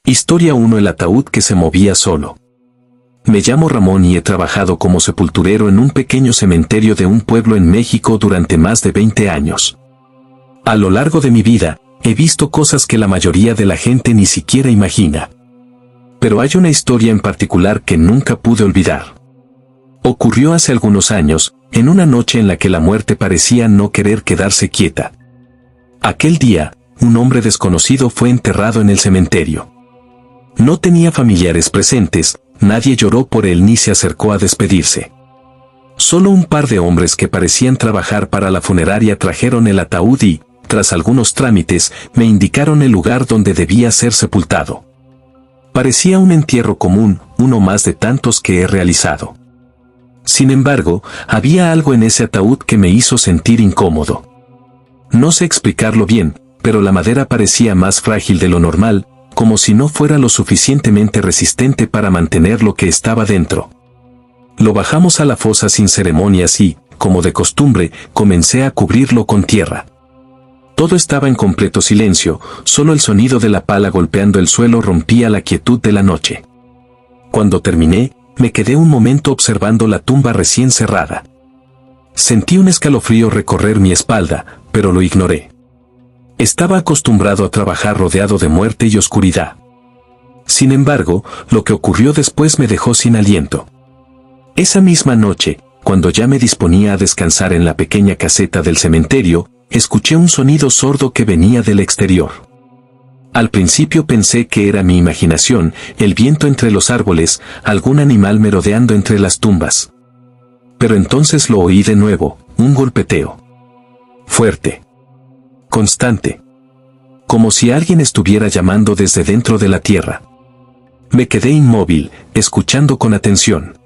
Historia 1: El ataúd que se movía solo. Me llamo Ramón y he trabajado como sepulturero en un pequeño cementerio de un pueblo en México durante más de 20 años. A lo largo de mi vida, he visto cosas que la mayoría de la gente ni siquiera imagina. Pero hay una historia en particular que nunca pude olvidar. Ocurrió hace algunos años, en una noche en la que la muerte parecía no querer quedarse quieta. Aquel día, un hombre desconocido fue enterrado en el cementerio. No tenía familiares presentes, nadie lloró por él ni se acercó a despedirse. Solo un par de hombres que parecían trabajar para la funeraria trajeron el ataúd y, tras algunos trámites, me indicaron el lugar donde debía ser sepultado. Parecía un entierro común, uno más de tantos que he realizado. Sin embargo, había algo en ese ataúd que me hizo sentir incómodo. No sé explicarlo bien, pero la madera parecía más frágil de lo normal, como si no fuera lo suficientemente resistente para mantener lo que estaba dentro. Lo bajamos a la fosa sin ceremonias y, como de costumbre, comencé a cubrirlo con tierra. Todo estaba en completo silencio, solo el sonido de la pala golpeando el suelo rompía la quietud de la noche. Cuando terminé, me quedé un momento observando la tumba recién cerrada. Sentí un escalofrío recorrer mi espalda, pero lo ignoré. Estaba acostumbrado a trabajar rodeado de muerte y oscuridad. Sin embargo, lo que ocurrió después me dejó sin aliento. Esa misma noche, cuando ya me disponía a descansar en la pequeña caseta del cementerio, escuché un sonido sordo que venía del exterior. Al principio pensé que era mi imaginación, el viento entre los árboles, algún animal merodeando entre las tumbas. Pero entonces lo oí de nuevo, un golpeteo. Fuerte. Constante. Como si alguien estuviera llamando desde dentro de la tierra. Me quedé inmóvil, escuchando con atención.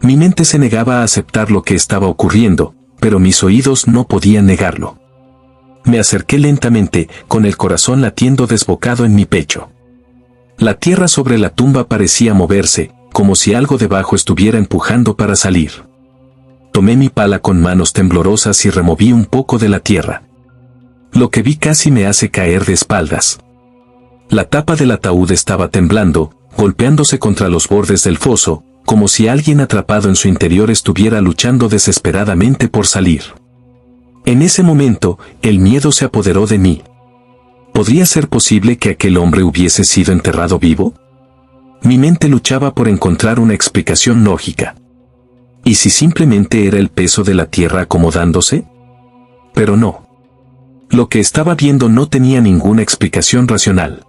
Mi mente se negaba a aceptar lo que estaba ocurriendo, pero mis oídos no podían negarlo. Me acerqué lentamente, con el corazón latiendo desbocado en mi pecho. La tierra sobre la tumba parecía moverse, como si algo debajo estuviera empujando para salir. Tomé mi pala con manos temblorosas y removí un poco de la tierra. Lo que vi casi me hace caer de espaldas. La tapa del ataúd estaba temblando, golpeándose contra los bordes del foso, como si alguien atrapado en su interior estuviera luchando desesperadamente por salir. En ese momento, el miedo se apoderó de mí. ¿Podría ser posible que aquel hombre hubiese sido enterrado vivo? Mi mente luchaba por encontrar una explicación lógica. ¿Y si simplemente era el peso de la tierra acomodándose? Pero no. Lo que estaba viendo no tenía ninguna explicación racional.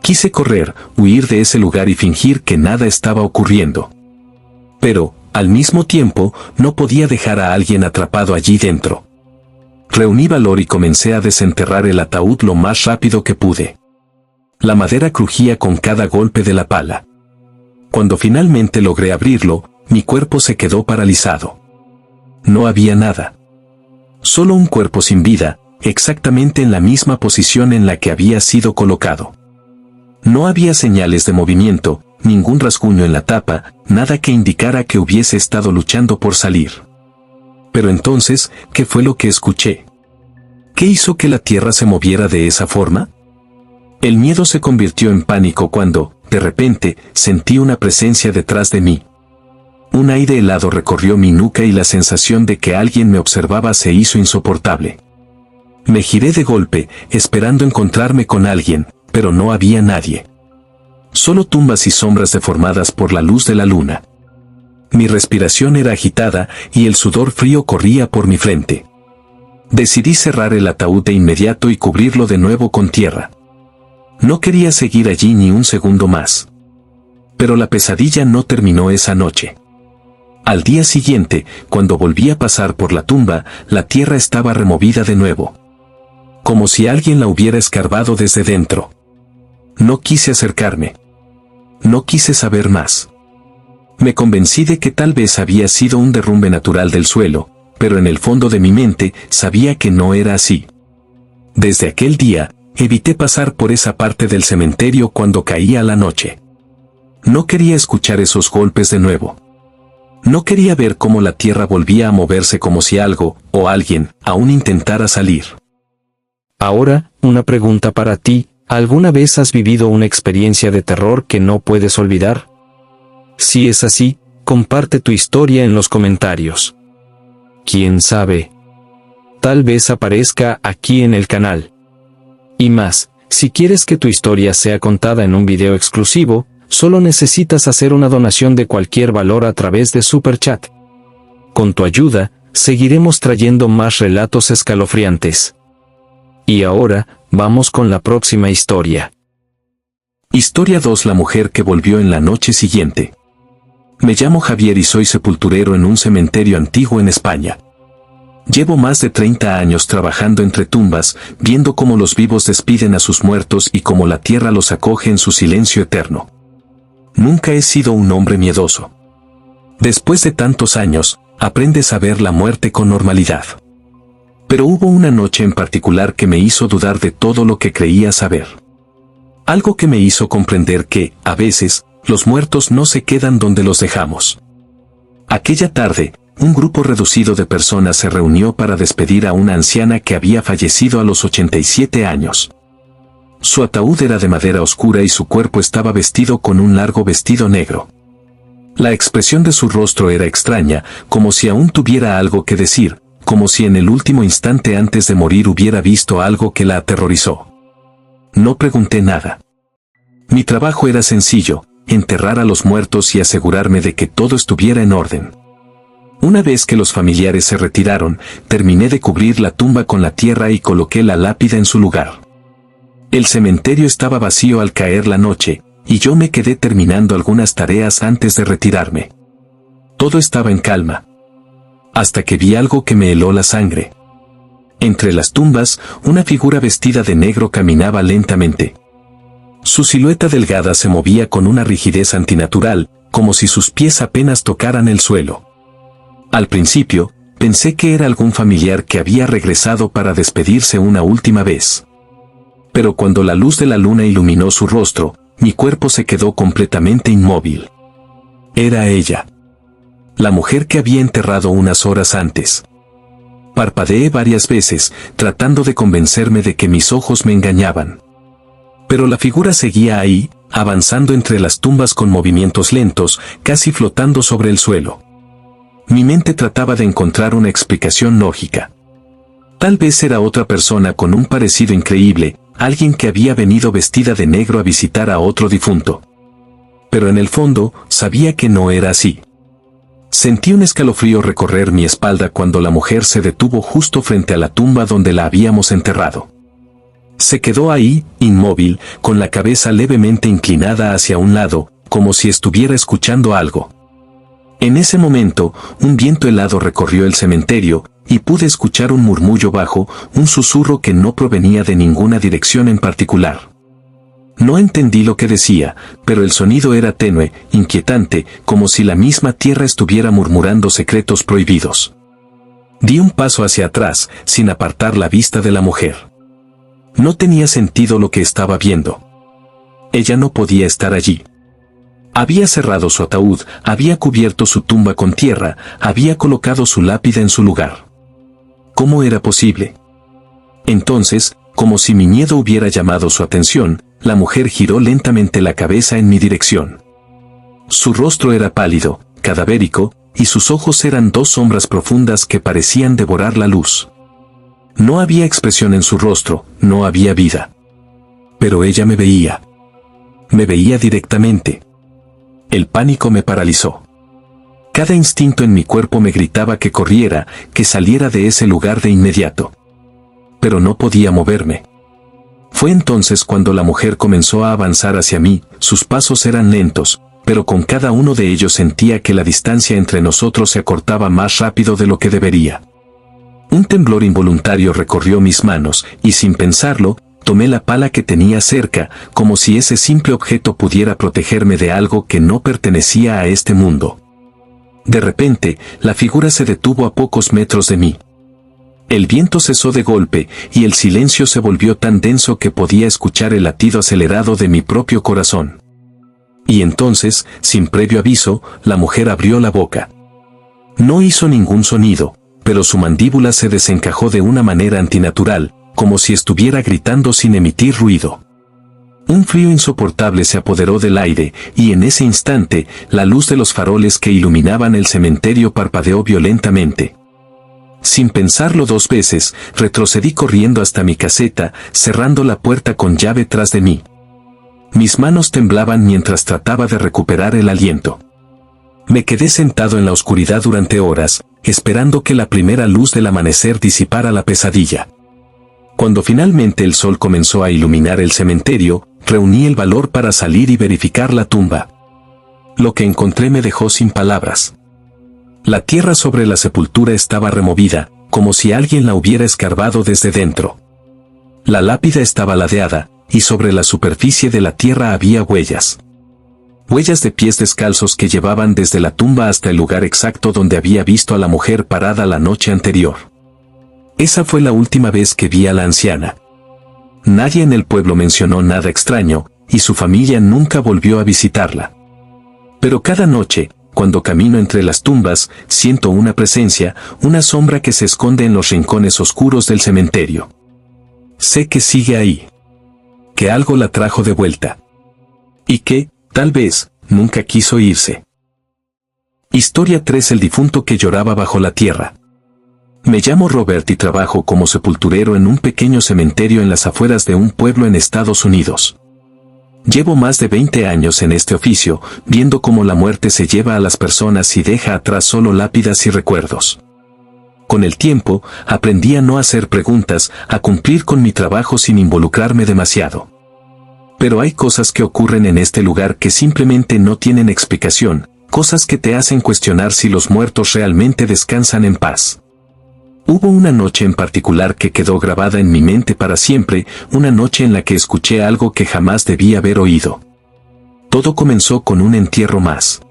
Quise correr, huir de ese lugar y fingir que nada estaba ocurriendo. Pero, al mismo tiempo, no podía dejar a alguien atrapado allí dentro. Reuní valor y comencé a desenterrar el ataúd lo más rápido que pude. La madera crujía con cada golpe de la pala. Cuando finalmente logré abrirlo, mi cuerpo se quedó paralizado. No había nada. Solo un cuerpo sin vida, exactamente en la misma posición en la que había sido colocado. No había señales de movimiento, ningún rasguño en la tapa, nada que indicara que hubiese estado luchando por salir. Pero entonces, ¿qué fue lo que escuché? ¿Qué hizo que la tierra se moviera de esa forma? El miedo se convirtió en pánico cuando, de repente, sentí una presencia detrás de mí. Un aire helado recorrió mi nuca y la sensación de que alguien me observaba se hizo insoportable. Me giré de golpe, esperando encontrarme con alguien, pero no había nadie. Solo tumbas y sombras deformadas por la luz de la luna. Mi respiración era agitada y el sudor frío corría por mi frente. Decidí cerrar el ataúd de inmediato y cubrirlo de nuevo con tierra. No quería seguir allí ni un segundo más. Pero la pesadilla no terminó esa noche. Al día siguiente, cuando volví a pasar por la tumba, la tierra estaba removida de nuevo. Como si alguien la hubiera escarbado desde dentro. No quise acercarme. No quise saber más. Me convencí de que tal vez había sido un derrumbe natural del suelo, pero en el fondo de mi mente sabía que no era así. Desde aquel día, evité pasar por esa parte del cementerio cuando caía la noche. No quería escuchar esos golpes de nuevo. No quería ver cómo la tierra volvía a moverse como si algo, o alguien, aún intentara salir. Ahora, una pregunta para ti, ¿Alguna vez has vivido una experiencia de terror que no puedes olvidar? Si es así, comparte tu historia en los comentarios. ¿Quién sabe? Tal vez aparezca aquí en el canal. Y más, si quieres que tu historia sea contada en un video exclusivo, solo necesitas hacer una donación de cualquier valor a través de Super Chat. Con tu ayuda, seguiremos trayendo más relatos escalofriantes. Y ahora, vamos con la próxima historia. Historia 2: La mujer que volvió en la noche siguiente. Me llamo Javier y soy sepulturero en un cementerio antiguo en España. Llevo más de 30 años trabajando entre tumbas, viendo cómo los vivos despiden a sus muertos y cómo la tierra los acoge en su silencio eterno. Nunca he sido un hombre miedoso. Después de tantos años, aprendes a ver la muerte con normalidad. Pero hubo una noche en particular que me hizo dudar de todo lo que creía saber. Algo que me hizo comprender que, a veces, los muertos no se quedan donde los dejamos. Aquella tarde, un grupo reducido de personas se reunió para despedir a una anciana que había fallecido a los 87 años. Su ataúd era de madera oscura y su cuerpo estaba vestido con un largo vestido negro. La expresión de su rostro era extraña, como si aún tuviera algo que decir, como si en el último instante antes de morir hubiera visto algo que la aterrorizó. No pregunté nada. Mi trabajo era sencillo: enterrar a los muertos y asegurarme de que todo estuviera en orden. Una vez que los familiares se retiraron, terminé de cubrir la tumba con la tierra y coloqué la lápida en su lugar. El cementerio estaba vacío al caer la noche, y yo me quedé terminando algunas tareas antes de retirarme. Todo estaba en calma. Hasta que vi algo que me heló la sangre. Entre las tumbas, una figura vestida de negro caminaba lentamente. Su silueta delgada se movía con una rigidez antinatural, como si sus pies apenas tocaran el suelo. Al principio, pensé que era algún familiar que había regresado para despedirse una última vez. Pero cuando la luz de la luna iluminó su rostro, mi cuerpo se quedó completamente inmóvil. Era ella. La mujer que había enterrado unas horas antes. Parpadeé varias veces, tratando de convencerme de que mis ojos me engañaban. Pero la figura seguía ahí, avanzando entre las tumbas con movimientos lentos, casi flotando sobre el suelo. Mi mente trataba de encontrar una explicación lógica. Tal vez era otra persona con un parecido increíble, alguien que había venido vestida de negro a visitar a otro difunto. Pero en el fondo, sabía que no era así. Sentí un escalofrío recorrer mi espalda cuando la mujer se detuvo justo frente a la tumba donde la habíamos enterrado. Se quedó ahí, inmóvil, con la cabeza levemente inclinada hacia un lado, como si estuviera escuchando algo. En ese momento, un viento helado recorrió el cementerio, y pude escuchar un murmullo bajo, un susurro que no provenía de ninguna dirección en particular. No entendí lo que decía, pero el sonido era tenue, inquietante, como si la misma tierra estuviera murmurando secretos prohibidos. Di un paso hacia atrás, sin apartar la vista de la mujer. No tenía sentido lo que estaba viendo. Ella no podía estar allí. Había cerrado su ataúd, había cubierto su tumba con tierra, había colocado su lápida en su lugar. ¿Cómo era posible? Entonces, como si mi miedo hubiera llamado su atención, la mujer giró lentamente la cabeza en mi dirección. Su rostro era pálido, cadavérico, y sus ojos eran dos sombras profundas que parecían devorar la luz. No había expresión en su rostro, no había vida. Pero ella me veía. Me veía directamente. El pánico me paralizó. Cada instinto en mi cuerpo me gritaba que corriera, que saliera de ese lugar de inmediato. Pero no podía moverme. Fue entonces cuando la mujer comenzó a avanzar hacia mí. Sus pasos eran lentos, pero con cada uno de ellos sentía que la distancia entre nosotros se acortaba más rápido de lo que debería. Un temblor involuntario recorrió mis manos, y sin pensarlo, tomé la pala que tenía cerca, como si ese simple objeto pudiera protegerme de algo que no pertenecía a este mundo. De repente, la figura se detuvo a pocos metros de mí. El viento cesó de golpe, y el silencio se volvió tan denso que podía escuchar el latido acelerado de mi propio corazón. Y entonces, sin previo aviso, la mujer abrió la boca. No hizo ningún sonido, pero su mandíbula se desencajó de una manera antinatural, como si estuviera gritando sin emitir ruido. Un frío insoportable se apoderó del aire, y en ese instante, la luz de los faroles que iluminaban el cementerio parpadeó violentamente. Sin pensarlo dos veces, retrocedí corriendo hasta mi caseta, cerrando la puerta con llave tras de mí. Mis manos temblaban mientras trataba de recuperar el aliento. Me quedé sentado en la oscuridad durante horas, esperando que la primera luz del amanecer disipara la pesadilla. Cuando finalmente el sol comenzó a iluminar el cementerio, reuní el valor para salir y verificar la tumba. Lo que encontré me dejó sin palabras. La tierra sobre la sepultura estaba removida, como si alguien la hubiera escarbado desde dentro. La lápida estaba ladeada, y sobre la superficie de la tierra había huellas. Huellas de pies descalzos que llevaban desde la tumba hasta el lugar exacto donde había visto a la mujer parada la noche anterior. Esa fue la última vez que vi a la anciana. Nadie en el pueblo mencionó nada extraño, y su familia nunca volvió a visitarla. Pero cada noche, cuando camino entre las tumbas, siento una presencia, una sombra que se esconde en los rincones oscuros del cementerio. Sé que sigue ahí. Que algo la trajo de vuelta. Y que, tal vez, nunca quiso irse. Historia 3: El difunto que lloraba bajo la tierra. Me llamo Robert y trabajo como sepulturero en un pequeño cementerio en las afueras de un pueblo en Estados Unidos. Llevo más de 20 años en este oficio, viendo cómo la muerte se lleva a las personas y deja atrás solo lápidas y recuerdos. Con el tiempo, aprendí a no hacer preguntas, a cumplir con mi trabajo sin involucrarme demasiado. Pero hay cosas que ocurren en este lugar que simplemente no tienen explicación, cosas que te hacen cuestionar si los muertos realmente descansan en paz. Hubo una noche en particular que quedó grabada en mi mente para siempre, una noche en la que escuché algo que jamás debí haber oído. Todo comenzó con un entierro más.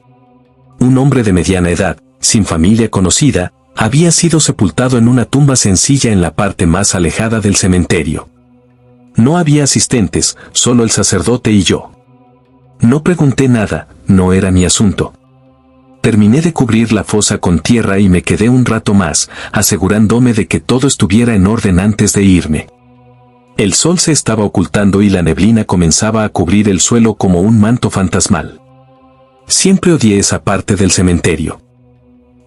Un hombre de mediana edad, sin familia conocida, había sido sepultado en una tumba sencilla en la parte más alejada del cementerio. No había asistentes, solo el sacerdote y yo. No pregunté nada, no era mi asunto. Terminé de cubrir la fosa con tierra y me quedé un rato más, asegurándome de que todo estuviera en orden antes de irme. El sol se estaba ocultando y la neblina comenzaba a cubrir el suelo como un manto fantasmal. Siempre odié esa parte del cementerio.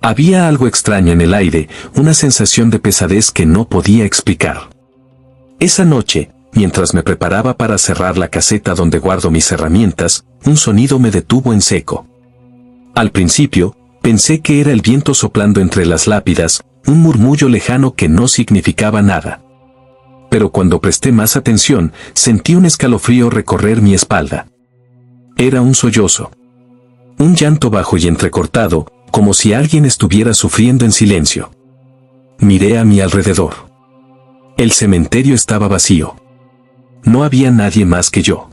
Había algo extraño en el aire, una sensación de pesadez que no podía explicar. Esa noche, mientras me preparaba para cerrar la caseta donde guardo mis herramientas, un sonido me detuvo en seco. Al principio, pensé que era el viento soplando entre las lápidas, un murmullo lejano que no significaba nada. Pero cuando presté más atención, sentí un escalofrío recorrer mi espalda. Era un sollozo. Un llanto bajo y entrecortado, como si alguien estuviera sufriendo en silencio. Miré a mi alrededor. El cementerio estaba vacío. No había nadie más que yo.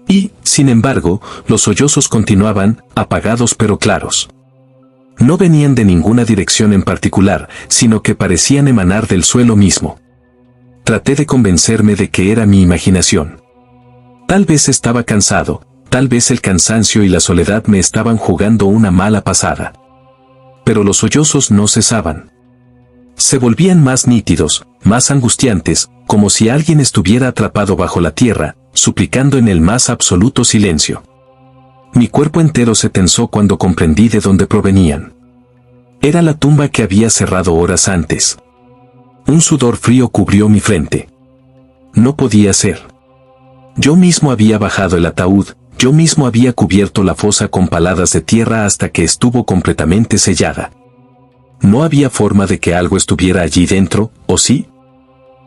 Y, sin embargo, los sollozos continuaban, apagados pero claros. No venían de ninguna dirección en particular, sino que parecían emanar del suelo mismo. Traté de convencerme de que era mi imaginación. Tal vez estaba cansado, tal vez el cansancio y la soledad me estaban jugando una mala pasada. Pero los sollozos no cesaban. Se volvían más nítidos, más angustiantes, como si alguien estuviera atrapado bajo la tierra, suplicando en el más absoluto silencio. Mi cuerpo entero se tensó cuando comprendí de dónde provenían. Era la tumba que había cerrado horas antes. Un sudor frío cubrió mi frente. No podía ser. Yo mismo había bajado el ataúd, yo mismo había cubierto la fosa con paladas de tierra hasta que estuvo completamente sellada. No había forma de que algo estuviera allí dentro, ¿o sí?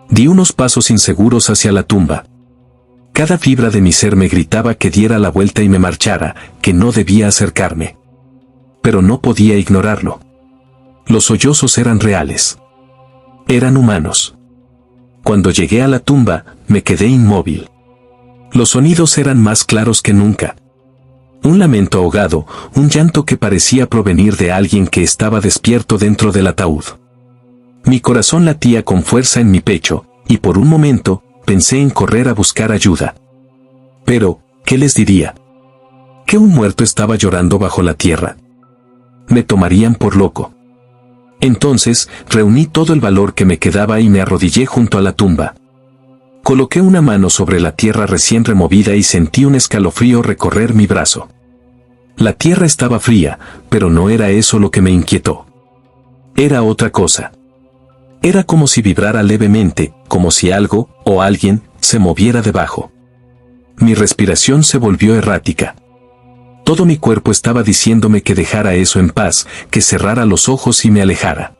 Di unos pasos inseguros hacia la tumba. Cada fibra de mi ser me gritaba que diera la vuelta y me marchara, que no debía acercarme. Pero no podía ignorarlo. Los sollozos eran reales. Eran humanos. Cuando llegué a la tumba, me quedé inmóvil. Los sonidos eran más claros que nunca. Un lamento ahogado, un llanto que parecía provenir de alguien que estaba despierto dentro del ataúd. Mi corazón latía con fuerza en mi pecho, y por un momento, pensé en correr a buscar ayuda. Pero, ¿qué les diría? ¿Que un muerto estaba llorando bajo la tierra? Me tomarían por loco. Entonces, reuní todo el valor que me quedaba y me arrodillé junto a la tumba. Coloqué una mano sobre la tierra recién removida y sentí un escalofrío recorrer mi brazo. La tierra estaba fría, pero no era eso lo que me inquietó. Era otra cosa. Era como si vibrara levemente, como si algo, o alguien, se moviera debajo. Mi respiración se volvió errática. Todo mi cuerpo estaba diciéndome que dejara eso en paz, que cerrara los ojos y me alejara.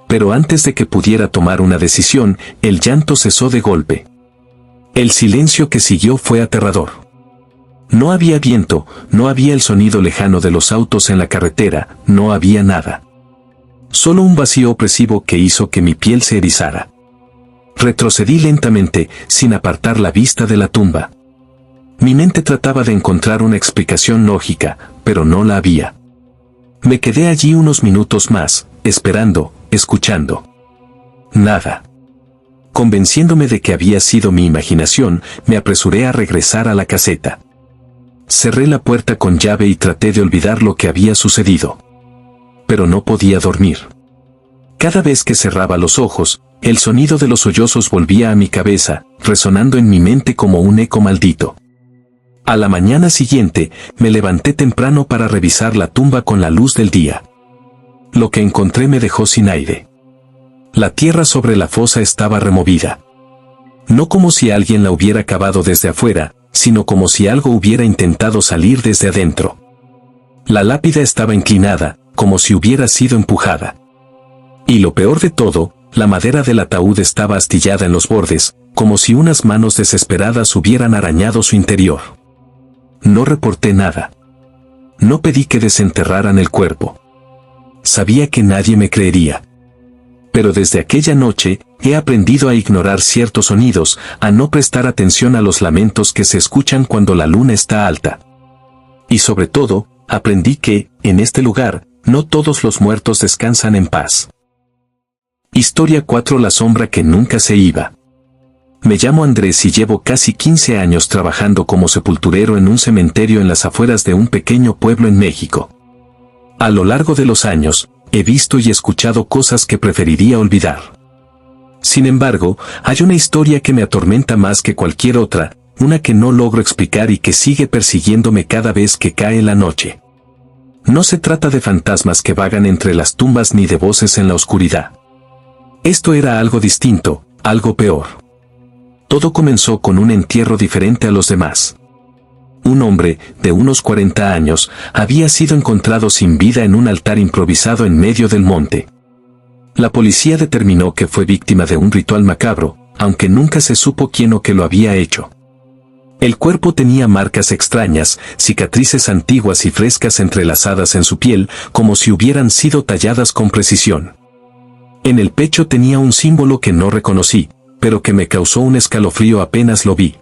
Pero antes de que pudiera tomar una decisión, el llanto cesó de golpe. El silencio que siguió fue aterrador. No había viento, no había el sonido lejano de los autos en la carretera, no había nada. Solo un vacío opresivo que hizo que mi piel se erizara. Retrocedí lentamente, sin apartar la vista de la tumba. Mi mente trataba de encontrar una explicación lógica, pero no la había. Me quedé allí unos minutos más, esperando, escuchando. Nada. Convenciéndome de que había sido mi imaginación, me apresuré a regresar a la caseta. Cerré la puerta con llave y traté de olvidar lo que había sucedido. Pero no podía dormir. Cada vez que cerraba los ojos, el sonido de los sollozos volvía a mi cabeza, resonando en mi mente como un eco maldito. A la mañana siguiente, me levanté temprano para revisar la tumba con la luz del día. Lo que encontré me dejó sin aire. La tierra sobre la fosa estaba removida. No como si alguien la hubiera cavado desde afuera, sino como si algo hubiera intentado salir desde adentro. La lápida estaba inclinada, como si hubiera sido empujada. Y lo peor de todo, la madera del ataúd estaba astillada en los bordes, como si unas manos desesperadas hubieran arañado su interior. No reporté nada. No pedí que desenterraran el cuerpo. Sabía que nadie me creería. Pero desde aquella noche, he aprendido a ignorar ciertos sonidos, a no prestar atención a los lamentos que se escuchan cuando la luna está alta. Y sobre todo, aprendí que, en este lugar, no todos los muertos descansan en paz. Historia 4: La sombra que nunca se iba. Me llamo Andrés y llevo casi 15 años trabajando como sepulturero en un cementerio en las afueras de un pequeño pueblo en México. A lo largo de los años, he visto y escuchado cosas que preferiría olvidar. Sin embargo, hay una historia que me atormenta más que cualquier otra, una que no logro explicar y que sigue persiguiéndome cada vez que cae la noche. No se trata de fantasmas que vagan entre las tumbas ni de voces en la oscuridad. Esto era algo distinto, algo peor. Todo comenzó con un entierro diferente a los demás. Un hombre, de unos 40 años, había sido encontrado sin vida en un altar improvisado en medio del monte. La policía determinó que fue víctima de un ritual macabro, aunque nunca se supo quién o qué lo había hecho. El cuerpo tenía marcas extrañas, cicatrices antiguas y frescas entrelazadas en su piel, como si hubieran sido talladas con precisión. En el pecho tenía un símbolo que no reconocí, pero que me causó un escalofrío apenas lo vi.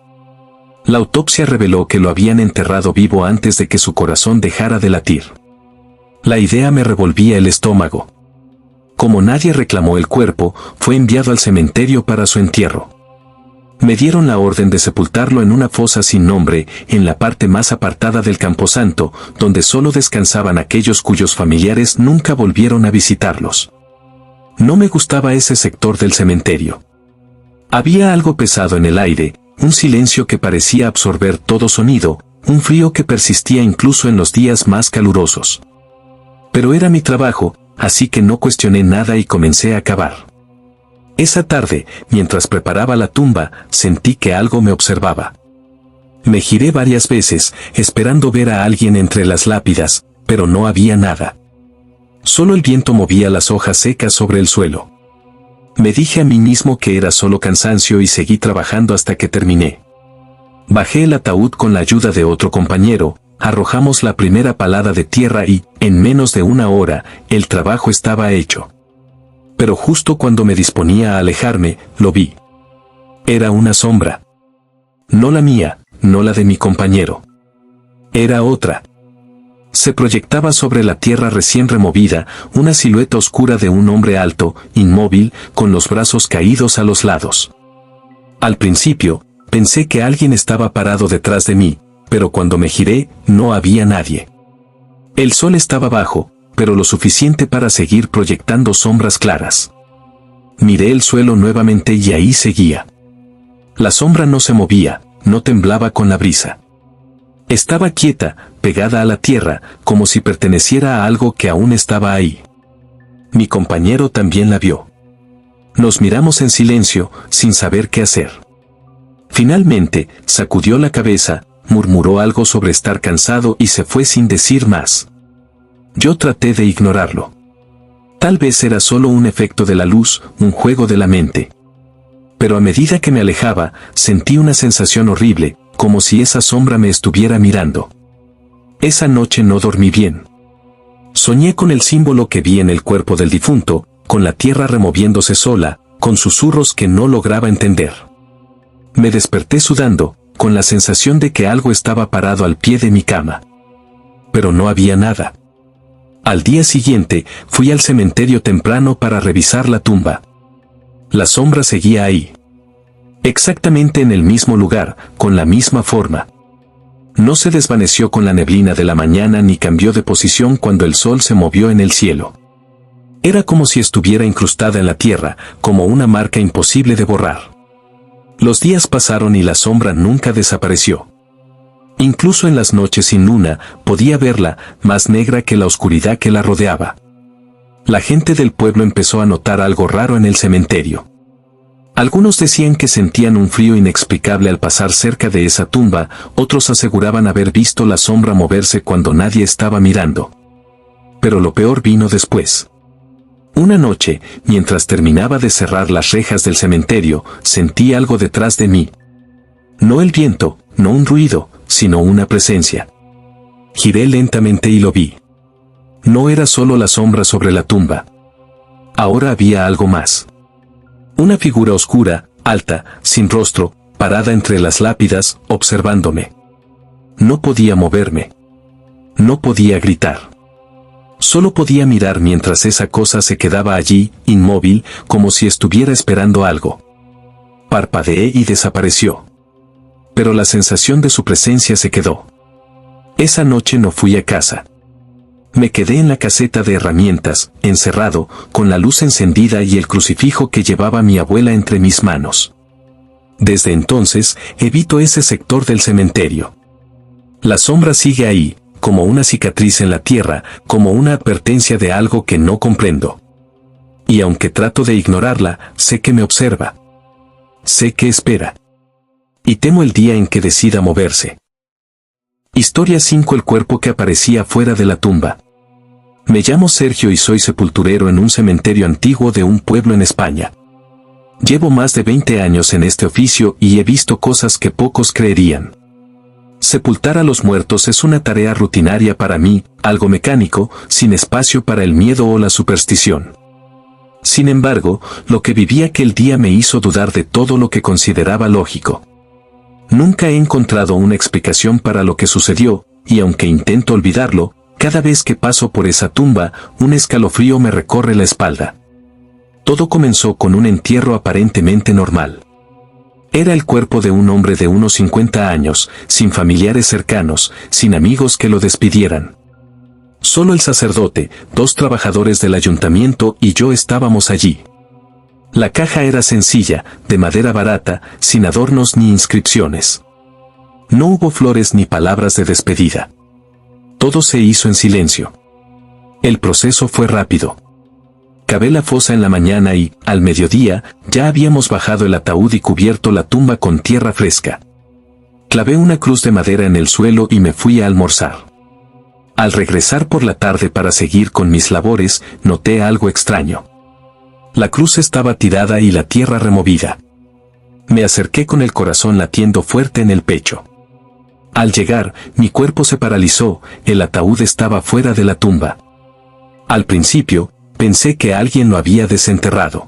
La autopsia reveló que lo habían enterrado vivo antes de que su corazón dejara de latir. La idea me revolvía el estómago. Como nadie reclamó el cuerpo, fue enviado al cementerio para su entierro. Me dieron la orden de sepultarlo en una fosa sin nombre, en la parte más apartada del camposanto, donde solo descansaban aquellos cuyos familiares nunca volvieron a visitarlos. No me gustaba ese sector del cementerio. Había algo pesado en el aire, un silencio que parecía absorber todo sonido, un frío que persistía incluso en los días más calurosos. Pero era mi trabajo, así que no cuestioné nada y comencé a cavar. Esa tarde, mientras preparaba la tumba, sentí que algo me observaba. Me giré varias veces, esperando ver a alguien entre las lápidas, pero no había nada. Solo el viento movía las hojas secas sobre el suelo. Me dije a mí mismo que era solo cansancio y seguí trabajando hasta que terminé. Bajé el ataúd con la ayuda de otro compañero, arrojamos la primera palada de tierra y, en menos de una hora, el trabajo estaba hecho. Pero justo cuando me disponía a alejarme, lo vi. Era una sombra. No la mía, no la de mi compañero. Era otra. Se proyectaba sobre la tierra recién removida, una silueta oscura de un hombre alto, inmóvil, con los brazos caídos a los lados. Al principio, pensé que alguien estaba parado detrás de mí, pero cuando me giré, no había nadie. El sol estaba bajo, pero lo suficiente para seguir proyectando sombras claras. Miré el suelo nuevamente y ahí seguía. La sombra no se movía, no temblaba con la brisa. Estaba quieta, pegada a la tierra, como si perteneciera a algo que aún estaba ahí. Mi compañero también la vio. Nos miramos en silencio, sin saber qué hacer. Finalmente, sacudió la cabeza, murmuró algo sobre estar cansado y se fue sin decir más. Yo traté de ignorarlo. Tal vez era solo un efecto de la luz, un juego de la mente. Pero a medida que me alejaba, sentí una sensación horrible, como si esa sombra me estuviera mirando. Esa noche no dormí bien. Soñé con el símbolo que vi en el cuerpo del difunto, con la tierra removiéndose sola, con susurros que no lograba entender. Me desperté sudando, con la sensación de que algo estaba parado al pie de mi cama. Pero no había nada. Al día siguiente, fui al cementerio temprano para revisar la tumba. La sombra seguía ahí. Exactamente en el mismo lugar, con la misma forma. No se desvaneció con la neblina de la mañana ni cambió de posición cuando el sol se movió en el cielo. Era como si estuviera incrustada en la tierra, como una marca imposible de borrar. Los días pasaron y la sombra nunca desapareció. Incluso en las noches sin luna, podía verla, más negra que la oscuridad que la rodeaba. La gente del pueblo empezó a notar algo raro en el cementerio. Algunos decían que sentían un frío inexplicable al pasar cerca de esa tumba, otros aseguraban haber visto la sombra moverse cuando nadie estaba mirando. Pero lo peor vino después. Una noche, mientras terminaba de cerrar las rejas del cementerio, sentí algo detrás de mí. No el viento, no un ruido, sino una presencia. Giré lentamente y lo vi. No era solo la sombra sobre la tumba. Ahora había algo más. Una figura oscura, alta, sin rostro, parada entre las lápidas, observándome. No podía moverme. No podía gritar. Solo podía mirar mientras esa cosa se quedaba allí, inmóvil, como si estuviera esperando algo. Parpadeé y desapareció. Pero la sensación de su presencia se quedó. Esa noche no fui a casa. Me quedé en la caseta de herramientas, encerrado, con la luz encendida y el crucifijo que llevaba mi abuela entre mis manos. Desde entonces, evito ese sector del cementerio. La sombra sigue ahí, como una cicatriz en la tierra, como una advertencia de algo que no comprendo. Y aunque trato de ignorarla, sé que me observa. Sé que espera. Y temo el día en que decida moverse. Historia 5: El cuerpo que aparecía fuera de la tumba. Me llamo Sergio y soy sepulturero en un cementerio antiguo de un pueblo en España. Llevo más de 20 años en este oficio y he visto cosas que pocos creerían. Sepultar a los muertos es una tarea rutinaria para mí, algo mecánico, sin espacio para el miedo o la superstición. Sin embargo, lo que viví aquel día me hizo dudar de todo lo que consideraba lógico. Nunca he encontrado una explicación para lo que sucedió, y aunque intento olvidarlo, cada vez que paso por esa tumba, un escalofrío me recorre la espalda. Todo comenzó con un entierro aparentemente normal. Era el cuerpo de un hombre de unos 50 años, sin familiares cercanos, sin amigos que lo despidieran. Solo el sacerdote, 2 trabajadores del ayuntamiento y yo estábamos allí. La caja era sencilla, de madera barata, sin adornos ni inscripciones. No hubo flores ni palabras de despedida. Todo se hizo en silencio. El proceso fue rápido. Cavé la fosa en la mañana y, al mediodía, ya habíamos bajado el ataúd y cubierto la tumba con tierra fresca. Clavé una cruz de madera en el suelo y me fui a almorzar. Al regresar por la tarde para seguir con mis labores, noté algo extraño. La cruz estaba tirada y la tierra removida. Me acerqué con el corazón latiendo fuerte en el pecho. Al llegar, mi cuerpo se paralizó, el ataúd estaba fuera de la tumba. Al principio, pensé que alguien lo había desenterrado.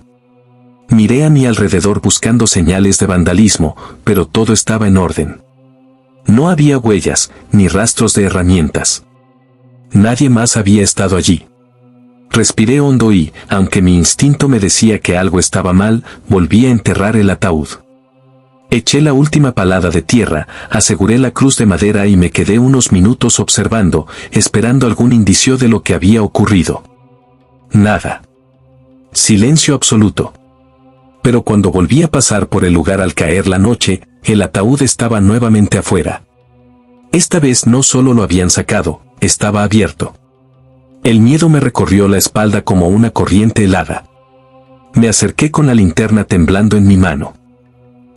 Miré a mi alrededor buscando señales de vandalismo, pero todo estaba en orden. No había huellas, ni rastros de herramientas. Nadie más había estado allí. Respiré hondo y, aunque mi instinto me decía que algo estaba mal, volví a enterrar el ataúd. Eché la última palada de tierra, aseguré la cruz de madera y me quedé unos minutos observando, esperando algún indicio de lo que había ocurrido. Nada. Silencio absoluto. Pero cuando volví a pasar por el lugar al caer la noche, el ataúd estaba nuevamente afuera. Esta vez no solo lo habían sacado, estaba abierto. El miedo me recorrió la espalda como una corriente helada. Me acerqué con la linterna temblando en mi mano.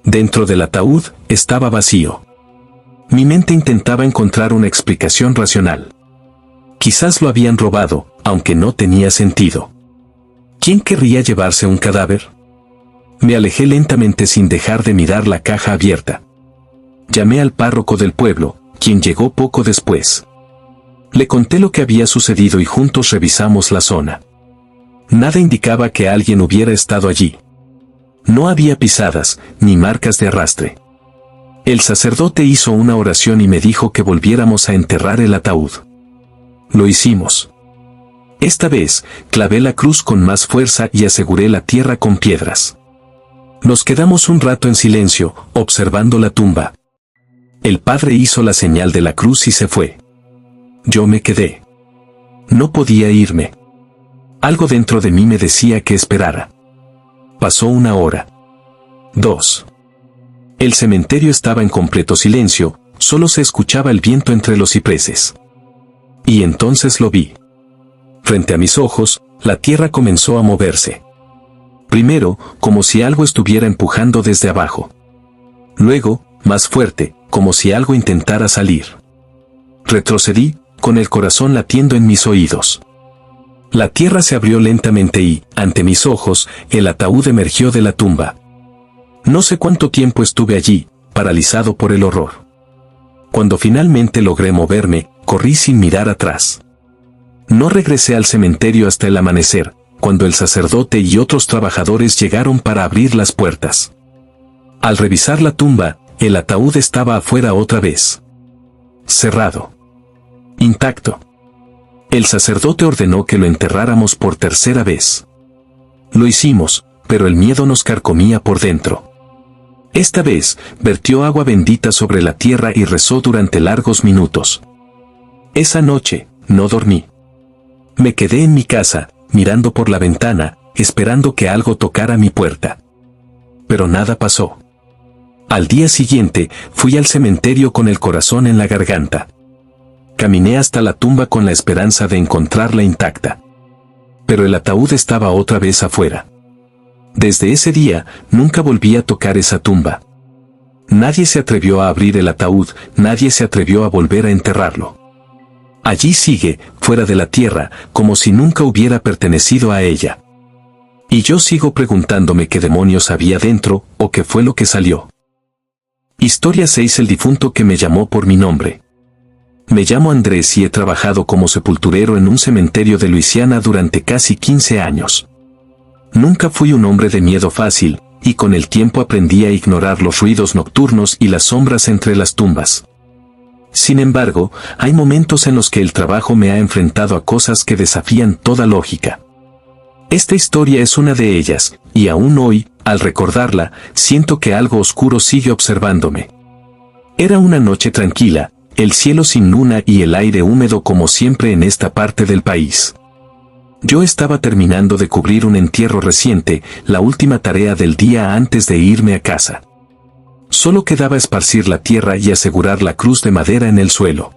Dentro del ataúd estaba vacío. Mi mente intentaba encontrar una explicación racional. Quizás lo habían robado, aunque no tenía sentido. ¿Quién querría llevarse un cadáver? Me alejé lentamente sin dejar de mirar la caja abierta. Llamé al párroco del pueblo, quien llegó poco después. Le conté lo que había sucedido y juntos revisamos la zona. Nada indicaba que alguien hubiera estado allí. No había pisadas, ni marcas de arrastre. El sacerdote hizo una oración y me dijo que volviéramos a enterrar el ataúd. Lo hicimos. Esta vez, clavé la cruz con más fuerza y aseguré la tierra con piedras. Nos quedamos un rato en silencio, observando la tumba. El padre hizo la señal de la cruz y se fue. Yo me quedé. No podía irme. Algo dentro de mí me decía que esperara. Pasó 1 hora. 2. El cementerio estaba en completo silencio, solo se escuchaba el viento entre los cipreses. Y entonces lo vi. Frente a mis ojos, la tierra comenzó a moverse. Primero, como si algo estuviera empujando desde abajo. Luego, más fuerte, como si algo intentara salir. Retrocedí, con el corazón latiendo en mis oídos. La tierra se abrió lentamente y, ante mis ojos, el ataúd emergió de la tumba. No sé cuánto tiempo estuve allí, paralizado por el horror. Cuando finalmente logré moverme, corrí sin mirar atrás. No regresé al cementerio hasta el amanecer, cuando el sacerdote y otros trabajadores llegaron para abrir las puertas. Al revisar la tumba, el ataúd estaba afuera otra vez. Cerrado. Intacto. El sacerdote ordenó que lo enterráramos por tercera vez. Lo hicimos, pero el miedo nos carcomía por dentro. Esta vez, vertió agua bendita sobre la tierra y rezó durante largos minutos. Esa noche, no dormí. Me quedé en mi casa, mirando por la ventana, esperando que algo tocara mi puerta. Pero nada pasó. Al día siguiente, fui al cementerio con el corazón en la garganta. Caminé hasta la tumba con la esperanza de encontrarla intacta. Pero el ataúd estaba otra vez afuera. Desde ese día, nunca volví a tocar esa tumba. Nadie se atrevió a abrir el ataúd, nadie se atrevió a volver a enterrarlo. Allí sigue, fuera de la tierra, como si nunca hubiera pertenecido a ella. Y yo sigo preguntándome qué demonios había dentro, o qué fue lo que salió. Historia 6. El difunto que me llamó por mi nombre. Me llamo Andrés y he trabajado como sepulturero en un cementerio de Luisiana durante casi 15 años. Nunca fui un hombre de miedo fácil, y con el tiempo aprendí a ignorar los ruidos nocturnos y las sombras entre las tumbas. Sin embargo, hay momentos en los que el trabajo me ha enfrentado a cosas que desafían toda lógica. Esta historia es una de ellas, y aún hoy, al recordarla, siento que algo oscuro sigue observándome. Era una noche tranquila, el cielo sin luna y el aire húmedo como siempre en esta parte del país. Yo estaba terminando de cubrir un entierro reciente, la última tarea del día antes de irme a casa. Solo quedaba esparcir la tierra y asegurar la cruz de madera en el suelo.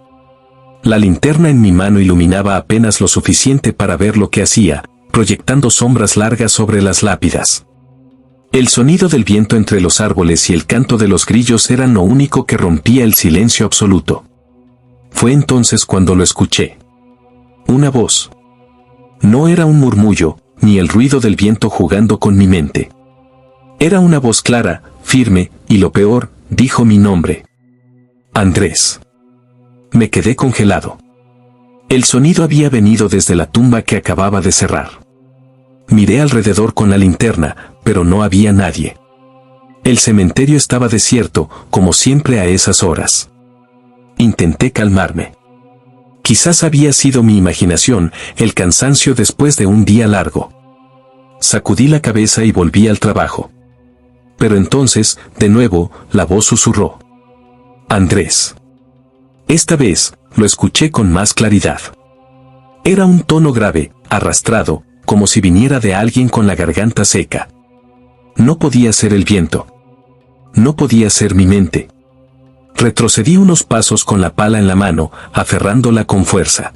La linterna en mi mano iluminaba apenas lo suficiente para ver lo que hacía, proyectando sombras largas sobre las lápidas. El sonido del viento entre los árboles y el canto de los grillos eran lo único que rompía el silencio absoluto. Fue entonces cuando lo escuché. Una voz. No era un murmullo, ni el ruido del viento jugando con mi mente. Era una voz clara, firme, y lo peor, dijo mi nombre. Andrés. Me quedé congelado. El sonido había venido desde la tumba que acababa de cerrar. Miré alrededor con la linterna, pero no había nadie. El cementerio estaba desierto, como siempre a esas horas. Intenté calmarme. Quizás había sido mi imaginación, el cansancio después de un día largo. Sacudí la cabeza y volví al trabajo. Pero entonces, de nuevo, la voz susurró. Andrés. Esta vez, lo escuché con más claridad. Era un tono grave, arrastrado, como si viniera de alguien con la garganta seca. No podía ser el viento. No podía ser mi mente. Retrocedí unos pasos con la pala en la mano, aferrándola con fuerza.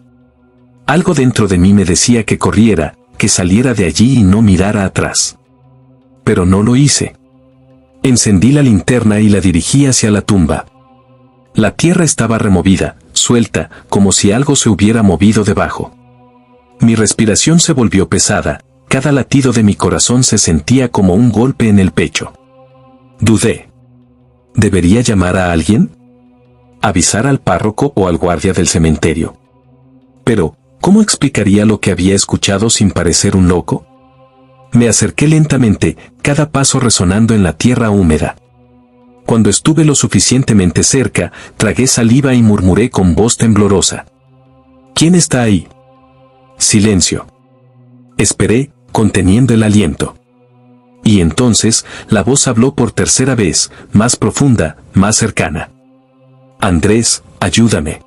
Algo dentro de mí me decía que corriera, que saliera de allí y no mirara atrás. Pero no lo hice. Encendí la linterna y la dirigí hacia la tumba. La tierra estaba removida, suelta, como si algo se hubiera movido debajo. Mi respiración se volvió pesada, cada latido de mi corazón se sentía como un golpe en el pecho. Dudé. ¿Debería llamar a alguien? ¿Avisar al párroco o al guardia del cementerio? Pero, ¿cómo explicaría lo que había escuchado sin parecer un loco? Me acerqué lentamente, cada paso resonando en la tierra húmeda. Cuando estuve lo suficientemente cerca, tragué saliva y murmuré con voz temblorosa. ¿Quién está ahí? Silencio. Esperé, conteniendo el aliento. Y entonces, la voz habló por tercera vez, más profunda, más cercana. Andrés, ayúdame.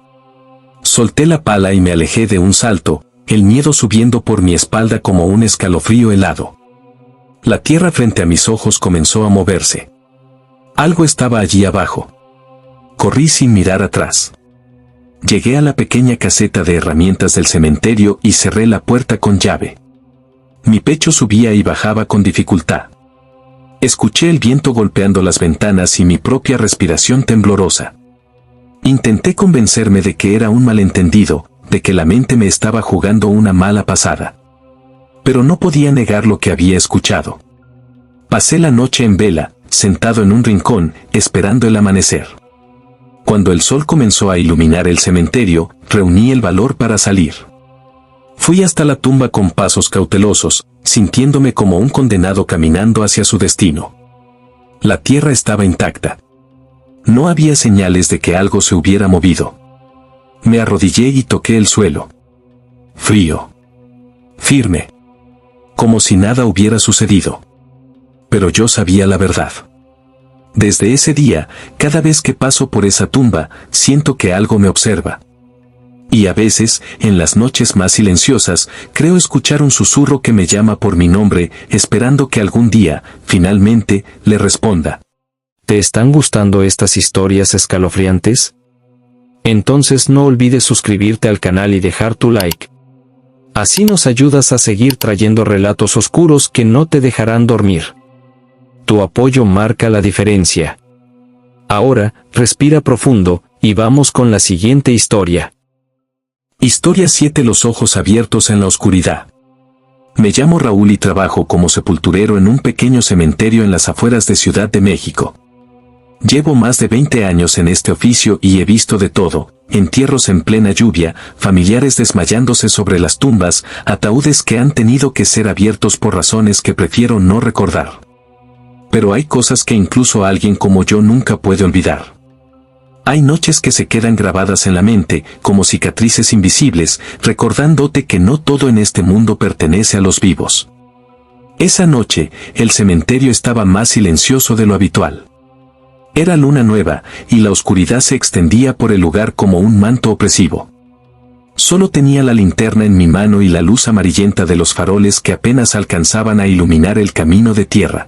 Solté la pala y me alejé de un salto, el miedo subiendo por mi espalda como un escalofrío helado. La tierra frente a mis ojos comenzó a moverse. Algo estaba allí abajo. Corrí sin mirar atrás. Llegué a la pequeña caseta de herramientas del cementerio y cerré la puerta con llave. Mi pecho subía y bajaba con dificultad. Escuché el viento golpeando las ventanas y mi propia respiración temblorosa. Intenté convencerme de que era un malentendido, de que la mente me estaba jugando una mala pasada. Pero no podía negar lo que había escuchado. Pasé la noche en vela, sentado en un rincón, esperando el amanecer. Cuando el sol comenzó a iluminar el cementerio, reuní el valor para salir. Fui hasta la tumba con pasos cautelosos, sintiéndome como un condenado caminando hacia su destino. La tierra estaba intacta. No había señales de que algo se hubiera movido. Me arrodillé y toqué el suelo. Frío. Firme. Como si nada hubiera sucedido. Pero yo sabía la verdad. Desde ese día, cada vez que paso por esa tumba, siento que algo me observa. Y a veces, en las noches más silenciosas, creo escuchar un susurro que me llama por mi nombre, esperando que algún día, finalmente, le responda. ¿Te están gustando estas historias escalofriantes? Entonces no olvides suscribirte al canal y dejar tu like. Así nos ayudas a seguir trayendo relatos oscuros que no te dejarán dormir. Tu apoyo marca la diferencia. Ahora, respira profundo, y vamos con la siguiente historia. Historia 7: Los ojos abiertos en la oscuridad. Me llamo Raúl y trabajo como sepulturero en un pequeño cementerio en las afueras de Ciudad de México. Llevo más de 20 años en este oficio y he visto de todo: entierros en plena lluvia, familiares desmayándose sobre las tumbas, ataúdes que han tenido que ser abiertos por razones que prefiero no recordar. Pero hay cosas que incluso alguien como yo nunca puede olvidar. Hay noches que se quedan grabadas en la mente, como cicatrices invisibles, recordándote que no todo en este mundo pertenece a los vivos. Esa noche, el cementerio estaba más silencioso de lo habitual. Era luna nueva, y la oscuridad se extendía por el lugar como un manto opresivo. Solo tenía la linterna en mi mano y la luz amarillenta de los faroles que apenas alcanzaban a iluminar el camino de tierra.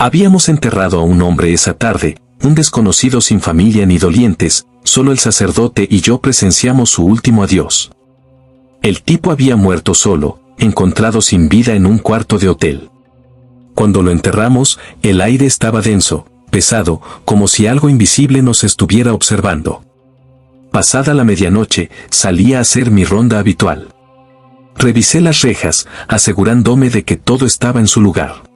Habíamos enterrado a un hombre esa tarde, un desconocido sin familia ni dolientes, solo el sacerdote y yo presenciamos su último adiós. El tipo había muerto solo, encontrado sin vida en un cuarto de hotel. Cuando lo enterramos, el aire estaba denso, pesado, como si algo invisible nos estuviera observando. Pasada la medianoche, salí a hacer mi ronda habitual. Revisé las rejas, asegurándome de que todo estaba en su lugar.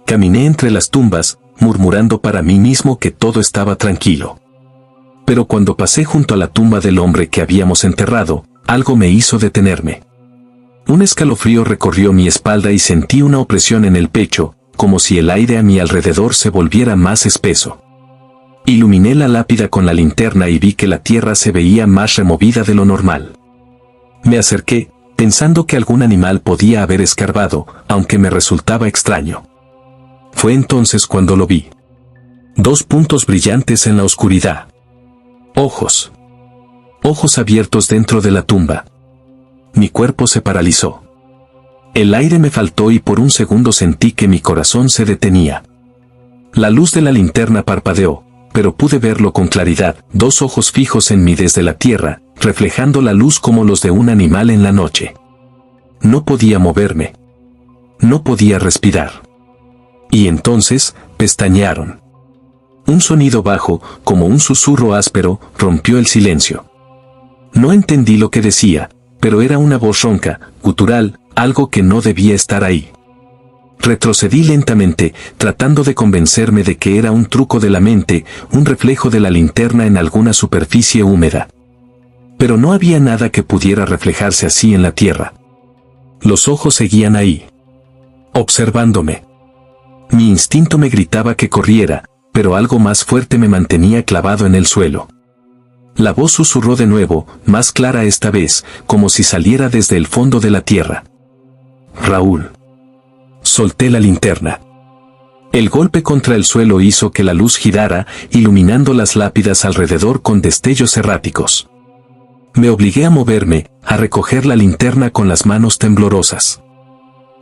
Caminé entre las tumbas, murmurando para mí mismo que todo estaba tranquilo. Pero cuando pasé junto a la tumba del hombre que habíamos enterrado, algo me hizo detenerme. Un escalofrío recorrió mi espalda y sentí una opresión en el pecho, como si el aire a mi alrededor se volviera más espeso. Iluminé la lápida con la linterna y vi que la tierra se veía más removida de lo normal. Me acerqué, pensando que algún animal podía haber escarbado, aunque me resultaba extraño. Fue entonces cuando lo vi. 2 puntos brillantes en la oscuridad. Ojos. Ojos abiertos dentro de la tumba. Mi cuerpo se paralizó. El aire me faltó y por un segundo sentí que mi corazón se detenía. La luz de la linterna parpadeó, pero pude verlo con claridad, dos ojos fijos en mí desde la tierra, reflejando la luz como los de un animal en la noche. No podía moverme. No podía respirar. Y entonces, pestañearon. Un sonido bajo, como un susurro áspero, rompió el silencio. No entendí lo que decía, pero era una voz ronca, gutural, algo que no debía estar ahí. Retrocedí lentamente, tratando de convencerme de que era un truco de la mente, un reflejo de la linterna en alguna superficie húmeda. Pero no había nada que pudiera reflejarse así en la tierra. Los ojos seguían ahí, observándome. Mi instinto me gritaba que corriera, pero algo más fuerte me mantenía clavado en el suelo. La voz susurró de nuevo, más clara esta vez, como si saliera desde el fondo de la tierra. Raúl. Solté la linterna. El golpe contra el suelo hizo que la luz girara, iluminando las lápidas alrededor con destellos erráticos. Me obligué a moverme, a recoger la linterna con las manos temblorosas.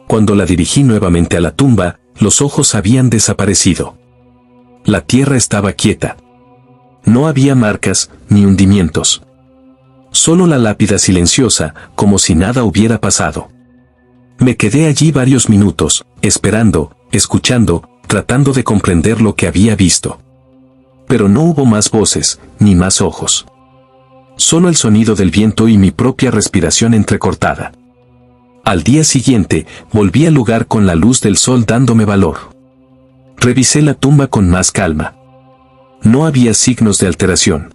Cuando la dirigí nuevamente a la tumba, los ojos habían desaparecido. La tierra estaba quieta. No había marcas, ni hundimientos. Solo la lápida silenciosa, como si nada hubiera pasado. Me quedé allí varios minutos, esperando, escuchando, tratando de comprender lo que había visto. Pero no hubo más voces, ni más ojos. Solo el sonido del viento y mi propia respiración entrecortada. Al día siguiente, volví al lugar con la luz del sol dándome valor. Revisé la tumba con más calma. No había signos de alteración.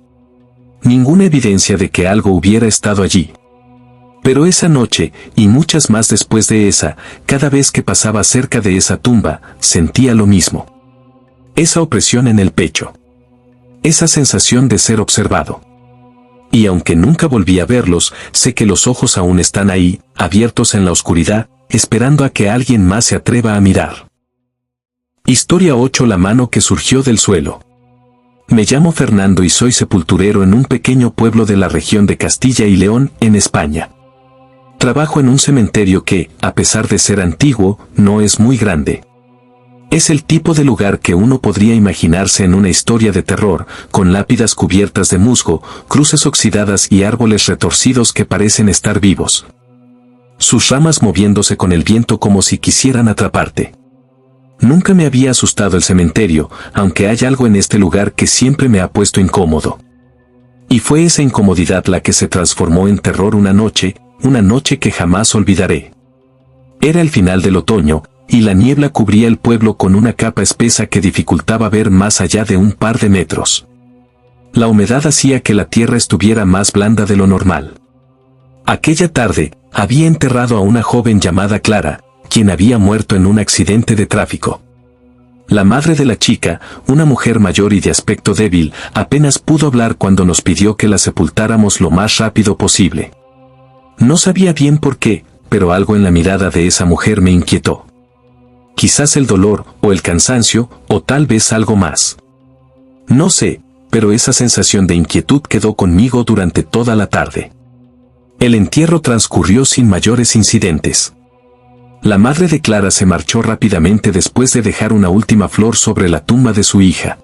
Ninguna evidencia de que algo hubiera estado allí. Pero esa noche, y muchas más después de esa, cada vez que pasaba cerca de esa tumba, sentía lo mismo. Esa opresión en el pecho. Esa sensación de ser observado. Y aunque nunca volví a verlos, sé que los ojos aún están ahí, abiertos en la oscuridad, esperando a que alguien más se atreva a mirar. Historia 8: La mano que surgió del suelo. Me llamo Fernando y soy sepulturero en un pequeño pueblo de la región de Castilla y León, en España. Trabajo en un cementerio que, a pesar de ser antiguo, no es muy grande. Es el tipo de lugar que uno podría imaginarse en una historia de terror, con lápidas cubiertas de musgo, cruces oxidadas y árboles retorcidos que parecen estar vivos. Sus ramas moviéndose con el viento como si quisieran atraparte. Nunca me había asustado el cementerio, aunque hay algo en este lugar que siempre me ha puesto incómodo. Y fue esa incomodidad la que se transformó en terror una noche que jamás olvidaré. Era el final del otoño, y la niebla cubría el pueblo con una capa espesa que dificultaba ver más allá de un par de metros. La humedad hacía que la tierra estuviera más blanda de lo normal. Aquella tarde, había enterrado a una joven llamada Clara, quien había muerto en un accidente de tráfico. La madre de la chica, una mujer mayor y de aspecto débil, apenas pudo hablar cuando nos pidió que la sepultáramos lo más rápido posible. No sabía bien por qué, pero algo en la mirada de esa mujer me inquietó. Quizás el dolor, o el cansancio, o tal vez algo más. No sé, pero esa sensación de inquietud quedó conmigo durante toda la tarde. El entierro transcurrió sin mayores incidentes. La madre de Clara se marchó rápidamente después de dejar una última flor sobre la tumba de su hija.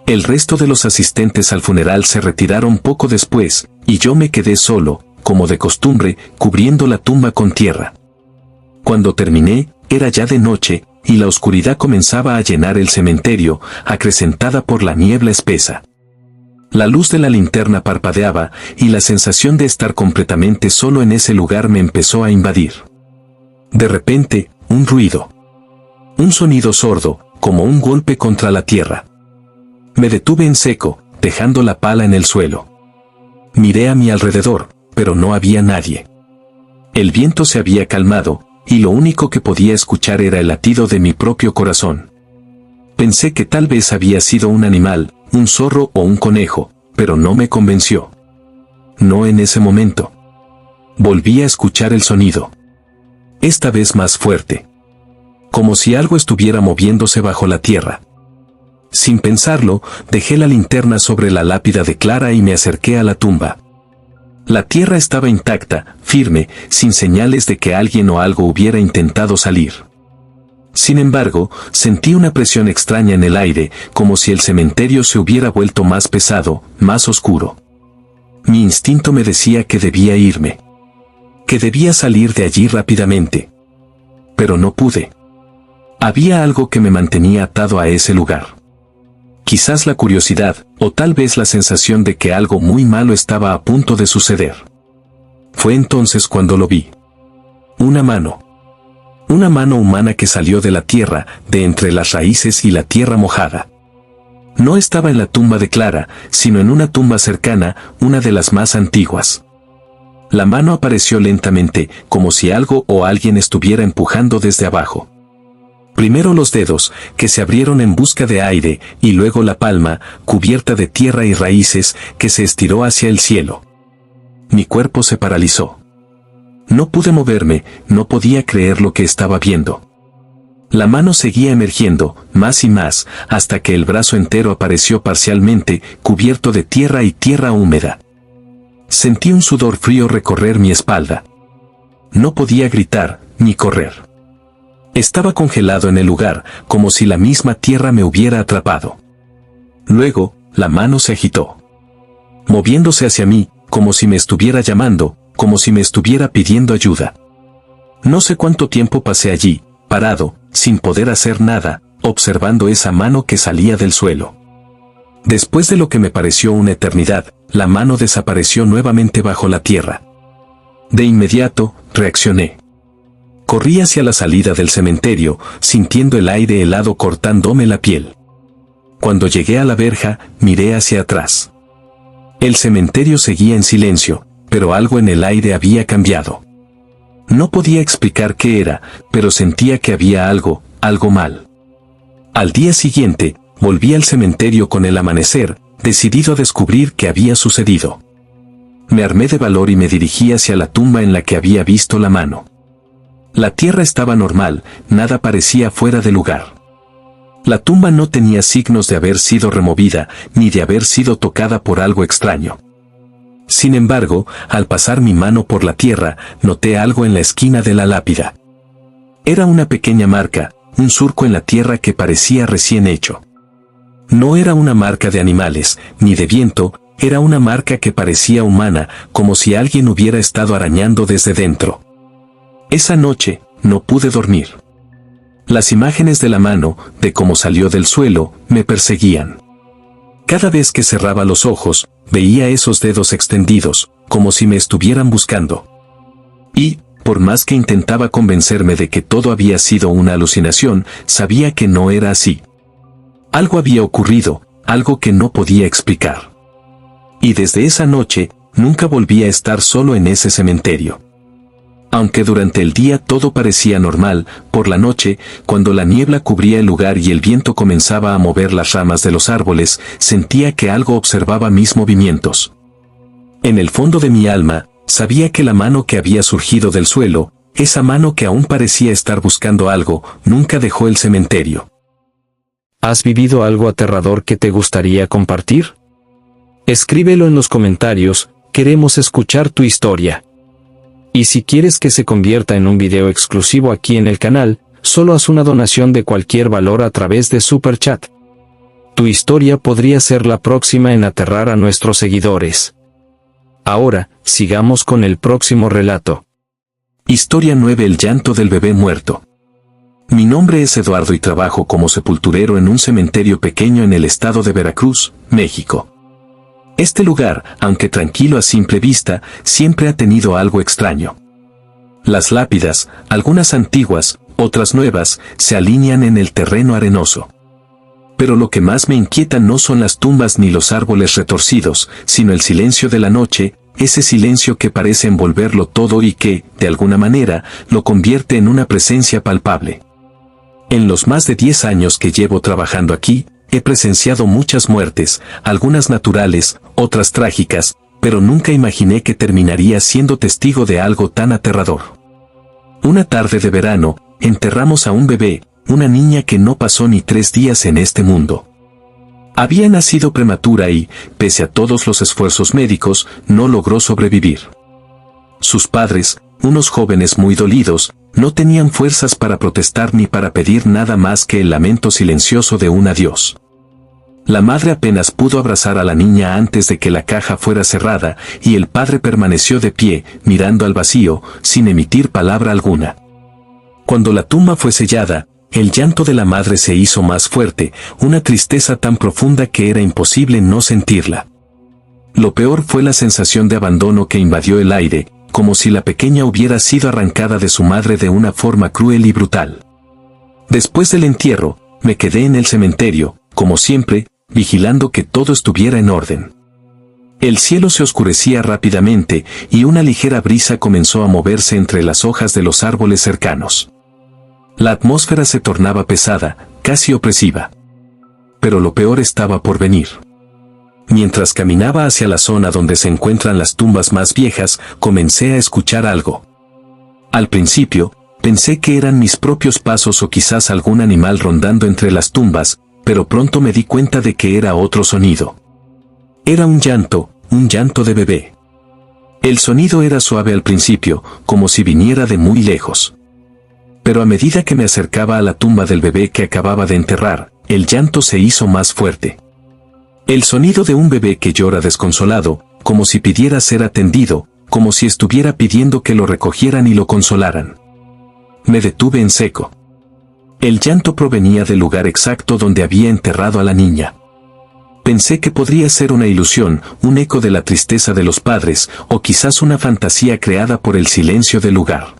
El resto de los asistentes al funeral se retiraron poco después, y yo me quedé solo, como de costumbre, cubriendo la tumba con tierra. Cuando terminé, era ya de noche, y la oscuridad comenzaba a llenar el cementerio, acrecentada por la niebla espesa. La luz de la linterna parpadeaba, y la sensación de estar completamente solo en ese lugar me empezó a invadir. De repente, un ruido. Un sonido sordo, como un golpe contra la tierra. Me detuve en seco, dejando la pala en el suelo. Miré a mi alrededor, pero no había nadie. El viento se había calmado, y lo único que podía escuchar era el latido de mi propio corazón. Pensé que tal vez había sido un animal, un zorro o un conejo, pero no me convenció. No en ese momento. Volví a escuchar el sonido. Esta vez más fuerte. Como si algo estuviera moviéndose bajo la tierra. Sin pensarlo, dejé la linterna sobre la lápida de Clara y me acerqué a la tumba. La tierra estaba intacta, firme, sin señales de que alguien o algo hubiera intentado salir. Sin embargo, sentí una presión extraña en el aire, como si el cementerio se hubiera vuelto más pesado, más oscuro. Mi instinto me decía que debía irme. Que debía salir de allí rápidamente. Pero no pude. Había algo que me mantenía atado a ese lugar. Quizás la curiosidad, o tal vez la sensación de que algo muy malo estaba a punto de suceder. Fue entonces cuando lo vi. Una mano. Una mano humana que salió de la tierra, de entre las raíces y la tierra mojada. No estaba en la tumba de Clara, sino en una tumba cercana, una de las más antiguas. La mano apareció lentamente, como si algo o alguien estuviera empujando desde abajo. Primero los dedos, que se abrieron en busca de aire, y luego la palma, cubierta de tierra y raíces, que se estiró hacia el cielo. Mi cuerpo se paralizó. No pude moverme, no podía creer lo que estaba viendo. La mano seguía emergiendo, más y más, hasta que el brazo entero apareció parcialmente, cubierto de tierra y tierra húmeda. Sentí un sudor frío recorrer mi espalda. No podía gritar, ni correr. Estaba congelado en el lugar, como si la misma tierra me hubiera atrapado. Luego, la mano se agitó. Moviéndose hacia mí, como si me estuviera llamando, como si me estuviera pidiendo ayuda. No sé cuánto tiempo pasé allí, parado, sin poder hacer nada, observando esa mano que salía del suelo. Después de lo que me pareció una eternidad, la mano desapareció nuevamente bajo la tierra. De inmediato, reaccioné. Corrí hacia la salida del cementerio, sintiendo el aire helado cortándome la piel. Cuando llegué a la verja, miré hacia atrás. El cementerio seguía en silencio, pero algo en el aire había cambiado. No podía explicar qué era, pero sentía que había algo mal. Al día siguiente, volví al cementerio con el amanecer, decidido a descubrir qué había sucedido. Me armé de valor y me dirigí hacia la tumba en la que había visto la mano. La tierra estaba normal, nada parecía fuera de lugar. La tumba no tenía signos de haber sido removida, ni de haber sido tocada por algo extraño. Sin embargo, al pasar mi mano por la tierra, noté algo en la esquina de la lápida. Era una pequeña marca, un surco en la tierra que parecía recién hecho. No era una marca de animales, ni de viento, era una marca que parecía humana, como si alguien hubiera estado arañando desde dentro. Esa noche, no pude dormir. Las imágenes de la mano, de cómo salió del suelo, me perseguían. Cada vez que cerraba los ojos, veía esos dedos extendidos, como si me estuvieran buscando. Y, por más que intentaba convencerme de que todo había sido una alucinación, sabía que no era así. Algo había ocurrido, algo que no podía explicar. Y desde esa noche, nunca volví a estar solo en ese cementerio. Aunque durante el día todo parecía normal, por la noche, cuando la niebla cubría el lugar y el viento comenzaba a mover las ramas de los árboles, sentía que algo observaba mis movimientos. En el fondo de mi alma, sabía que la mano que había surgido del suelo, esa mano que aún parecía estar buscando algo, nunca dejó el cementerio. ¿Has vivido algo aterrador que te gustaría compartir? Escríbelo en los comentarios, queremos escuchar tu historia. Y si quieres que se convierta en un video exclusivo aquí en el canal, solo haz una donación de cualquier valor a través de Super Chat. Tu historia podría ser la próxima en aterrar a nuestros seguidores. Ahora, sigamos con el próximo relato. Historia 9: El llanto del bebé muerto. Mi nombre es Eduardo y trabajo como sepulturero en un cementerio pequeño en el estado de Veracruz, México. Este lugar, aunque tranquilo a simple vista, siempre ha tenido algo extraño. Las lápidas, algunas antiguas, otras nuevas, se alinean en el terreno arenoso. Pero lo que más me inquieta no son las tumbas ni los árboles retorcidos, sino el silencio de la noche, ese silencio que parece envolverlo todo y que, de alguna manera, lo convierte en una presencia palpable. En los más de 10 años que llevo trabajando aquí, he presenciado muchas muertes, algunas naturales, otras trágicas, pero nunca imaginé que terminaría siendo testigo de algo tan aterrador. Una tarde de verano, enterramos a un bebé, una niña que no pasó ni 3 días en este mundo. Había nacido prematura y, pese a todos los esfuerzos médicos, no logró sobrevivir. Sus padres, unos jóvenes muy dolidos, no tenían fuerzas para protestar ni para pedir nada más que el lamento silencioso de un adiós. La madre apenas pudo abrazar a la niña antes de que la caja fuera cerrada, y el padre permaneció de pie, mirando al vacío, sin emitir palabra alguna. Cuando la tumba fue sellada, el llanto de la madre se hizo más fuerte, una tristeza tan profunda que era imposible no sentirla. Lo peor fue la sensación de abandono que invadió el aire, como si la pequeña hubiera sido arrancada de su madre de una forma cruel y brutal. Después del entierro, me quedé en el cementerio, como siempre, vigilando que todo estuviera en orden. El cielo se oscurecía rápidamente y una ligera brisa comenzó a moverse entre las hojas de los árboles cercanos. La atmósfera se tornaba pesada, casi opresiva. Pero lo peor estaba por venir. Mientras caminaba hacia la zona donde se encuentran las tumbas más viejas, comencé a escuchar algo. Al principio, pensé que eran mis propios pasos o quizás algún animal rondando entre las tumbas, pero pronto me di cuenta de que era otro sonido. Era un llanto de bebé. El sonido era suave al principio, como si viniera de muy lejos. Pero a medida que me acercaba a la tumba del bebé que acababa de enterrar, el llanto se hizo más fuerte. El sonido de un bebé que llora desconsolado, como si pidiera ser atendido, como si estuviera pidiendo que lo recogieran y lo consolaran. Me detuve en seco. El llanto provenía del lugar exacto donde había enterrado a la niña. Pensé que podría ser una ilusión, un eco de la tristeza de los padres, o quizás una fantasía creada por el silencio del lugar.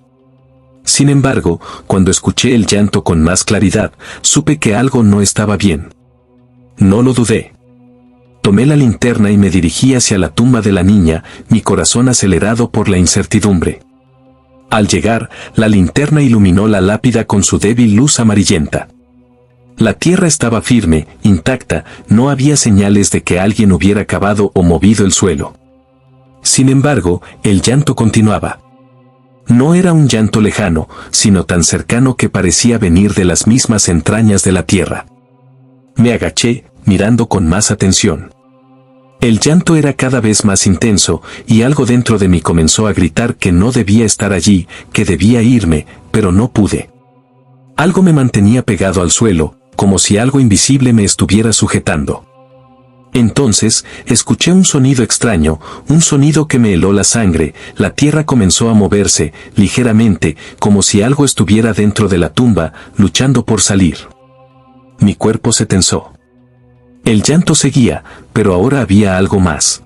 Sin embargo, cuando escuché el llanto con más claridad, supe que algo no estaba bien. No lo dudé. Tomé la linterna y me dirigí hacia la tumba de la niña, mi corazón acelerado por la incertidumbre. Al llegar, la linterna iluminó la lápida con su débil luz amarillenta. La tierra estaba firme, intacta, no había señales de que alguien hubiera cavado o movido el suelo. Sin embargo, el llanto continuaba. No era un llanto lejano, sino tan cercano que parecía venir de las mismas entrañas de la tierra. Me agaché, mirando con más atención. El llanto era cada vez más intenso, y algo dentro de mí comenzó a gritar que no debía estar allí, que debía irme, pero no pude. Algo me mantenía pegado al suelo, como si algo invisible me estuviera sujetando. Entonces, escuché un sonido extraño, un sonido que me heló la sangre, la tierra comenzó a moverse, ligeramente, como si algo estuviera dentro de la tumba, luchando por salir. Mi cuerpo se tensó. El llanto seguía, pero ahora había algo más.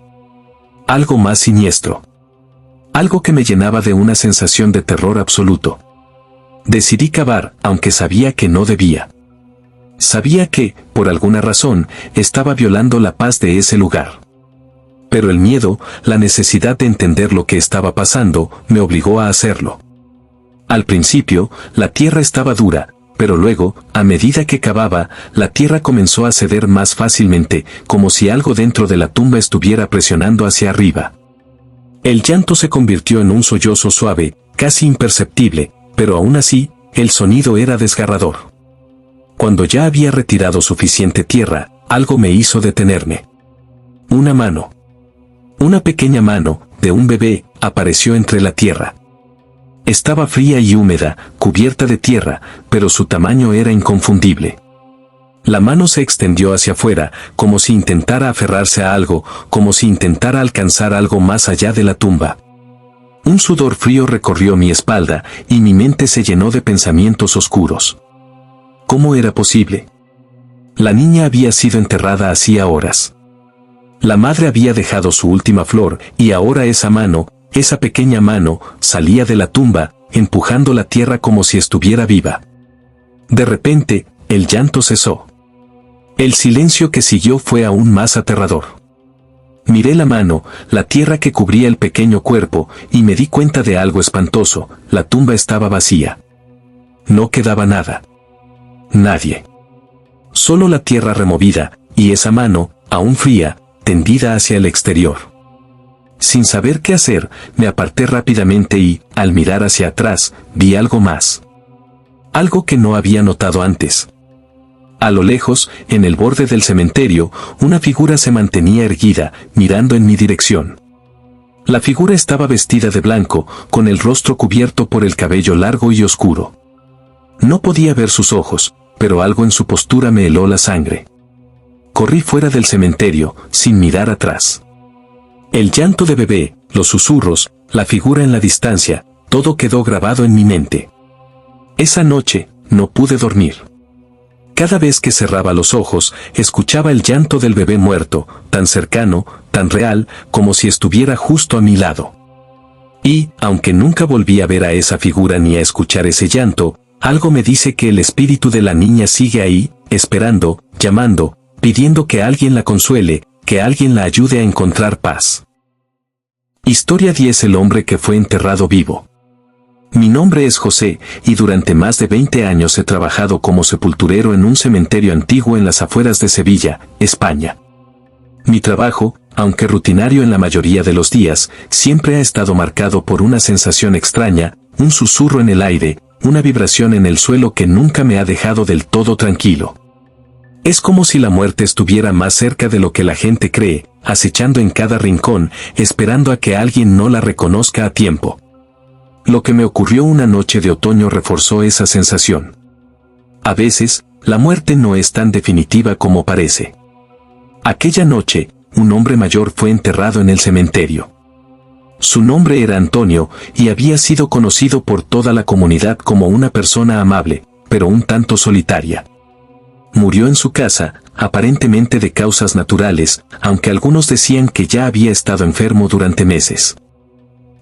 Algo más siniestro. Algo que me llenaba de una sensación de terror absoluto. Decidí cavar, aunque sabía que no debía. Sabía que, por alguna razón, estaba violando la paz de ese lugar. Pero el miedo, la necesidad de entender lo que estaba pasando, me obligó a hacerlo. Al principio, la tierra estaba dura, pero luego, a medida que cavaba, la tierra comenzó a ceder más fácilmente, como si algo dentro de la tumba estuviera presionando hacia arriba. El llanto se convirtió en un sollozo suave, casi imperceptible, pero aún así, el sonido era desgarrador. Cuando ya había retirado suficiente tierra, algo me hizo detenerme. Una mano. Una pequeña mano, de un bebé, apareció entre la tierra. Estaba fría y húmeda, cubierta de tierra, pero su tamaño era inconfundible. La mano se extendió hacia afuera, como si intentara aferrarse a algo, como si intentara alcanzar algo más allá de la tumba. Un sudor frío recorrió mi espalda, y mi mente se llenó de pensamientos oscuros. ¿Cómo era posible? La niña había sido enterrada hacía horas. La madre había dejado su última flor, y ahora esa mano, esa pequeña mano, salía de la tumba, empujando la tierra como si estuviera viva. De repente, el llanto cesó. El silencio que siguió fue aún más aterrador. Miré la mano, la tierra que cubría el pequeño cuerpo, y me di cuenta de algo espantoso: la tumba estaba vacía. No quedaba nada. Nadie. Solo la tierra removida, y esa mano, aún fría, tendida hacia el exterior. Sin saber qué hacer, me aparté rápidamente y, al mirar hacia atrás, vi algo más. Algo que no había notado antes. A lo lejos, en el borde del cementerio, una figura se mantenía erguida, mirando en mi dirección. La figura estaba vestida de blanco, con el rostro cubierto por el cabello largo y oscuro. No podía ver sus ojos, pero algo en su postura me heló la sangre. Corrí fuera del cementerio, sin mirar atrás. El llanto de bebé, los susurros, la figura en la distancia, todo quedó grabado en mi mente. Esa noche, no pude dormir. Cada vez que cerraba los ojos, escuchaba el llanto del bebé muerto, tan cercano, tan real, como si estuviera justo a mi lado. Y, aunque nunca volví a ver a esa figura ni a escuchar ese llanto, algo me dice que el espíritu de la niña sigue ahí, esperando, llamando, pidiendo que alguien la consuele, que alguien la ayude a encontrar paz. Historia 10: El hombre que fue enterrado vivo. Mi nombre es José, y durante más de 20 años he trabajado como sepulturero en un cementerio antiguo en las afueras de Sevilla, España. Mi trabajo, aunque rutinario en la mayoría de los días, siempre ha estado marcado por una sensación extraña, un susurro en el aire, una vibración en el suelo que nunca me ha dejado del todo tranquilo. Es como si la muerte estuviera más cerca de lo que la gente cree, acechando en cada rincón, esperando a que alguien no la reconozca a tiempo. Lo que me ocurrió una noche de otoño reforzó esa sensación. A veces, la muerte no es tan definitiva como parece. Aquella noche, un hombre mayor fue enterrado en el cementerio. Su nombre era Antonio, y había sido conocido por toda la comunidad como una persona amable, pero un tanto solitaria. Murió en su casa, aparentemente de causas naturales, aunque algunos decían que ya había estado enfermo durante meses.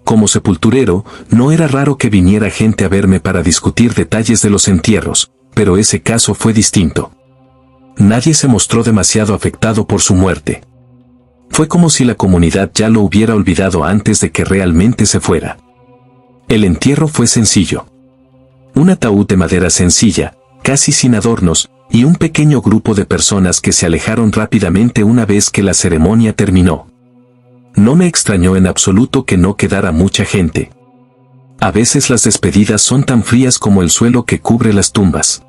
Como sepulturero, no era raro que viniera gente a verme para discutir detalles de los entierros, pero ese caso fue distinto. Nadie se mostró demasiado afectado por su muerte. Fue como si la comunidad ya lo hubiera olvidado antes de que realmente se fuera. El entierro fue sencillo. Un ataúd de madera sencilla, casi sin adornos, y un pequeño grupo de personas que se alejaron rápidamente una vez que la ceremonia terminó. No me extrañó en absoluto que no quedara mucha gente. A veces las despedidas son tan frías como el suelo que cubre las tumbas.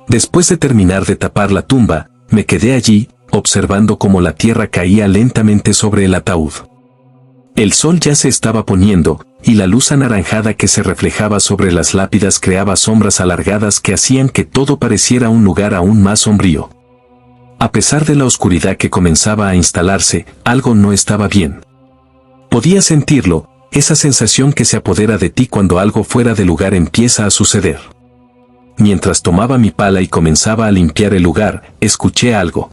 Después de terminar de tapar la tumba, me quedé allí, observando cómo la tierra caía lentamente sobre el ataúd. El sol ya se estaba poniendo, y la luz anaranjada que se reflejaba sobre las lápidas creaba sombras alargadas que hacían que todo pareciera un lugar aún más sombrío. A pesar de la oscuridad que comenzaba a instalarse, algo no estaba bien. Podía sentirlo, esa sensación que se apodera de ti cuando algo fuera de lugar empieza a suceder. Mientras tomaba mi pala y comenzaba a limpiar el lugar, escuché algo.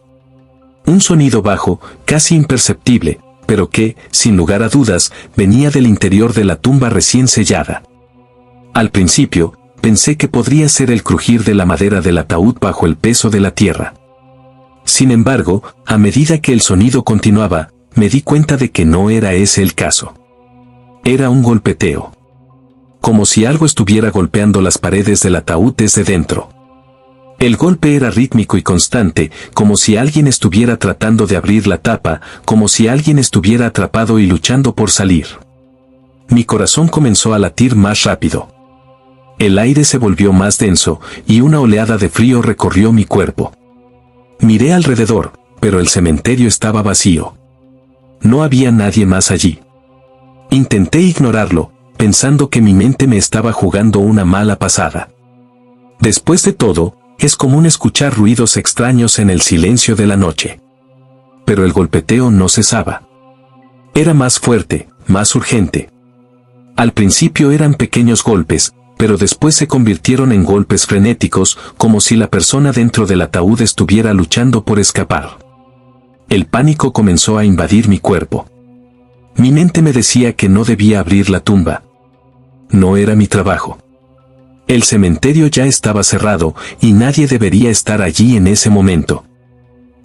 Un sonido bajo, casi imperceptible, pero que, sin lugar a dudas, venía del interior de la tumba recién sellada. Al principio, pensé que podría ser el crujir de la madera del ataúd bajo el peso de la tierra. Sin embargo, a medida que el sonido continuaba, me di cuenta de que no era ese el caso. Era un golpeteo. Como si algo estuviera golpeando las paredes del ataúd desde dentro. El golpe era rítmico y constante, como si alguien estuviera tratando de abrir la tapa, como si alguien estuviera atrapado y luchando por salir. Mi corazón comenzó a latir más rápido. El aire se volvió más denso, y una oleada de frío recorrió mi cuerpo. Miré alrededor, pero el cementerio estaba vacío. No había nadie más allí. Intenté ignorarlo, pensando que mi mente me estaba jugando una mala pasada. Después de todo, es común escuchar ruidos extraños en el silencio de la noche. Pero el golpeteo no cesaba. Era más fuerte, más urgente. Al principio eran pequeños golpes, pero después se convirtieron en golpes frenéticos, como si la persona dentro del ataúd estuviera luchando por escapar. El pánico comenzó a invadir mi cuerpo. Mi mente me decía que no debía abrir la tumba. No era mi trabajo. El cementerio ya estaba cerrado, y nadie debería estar allí en ese momento.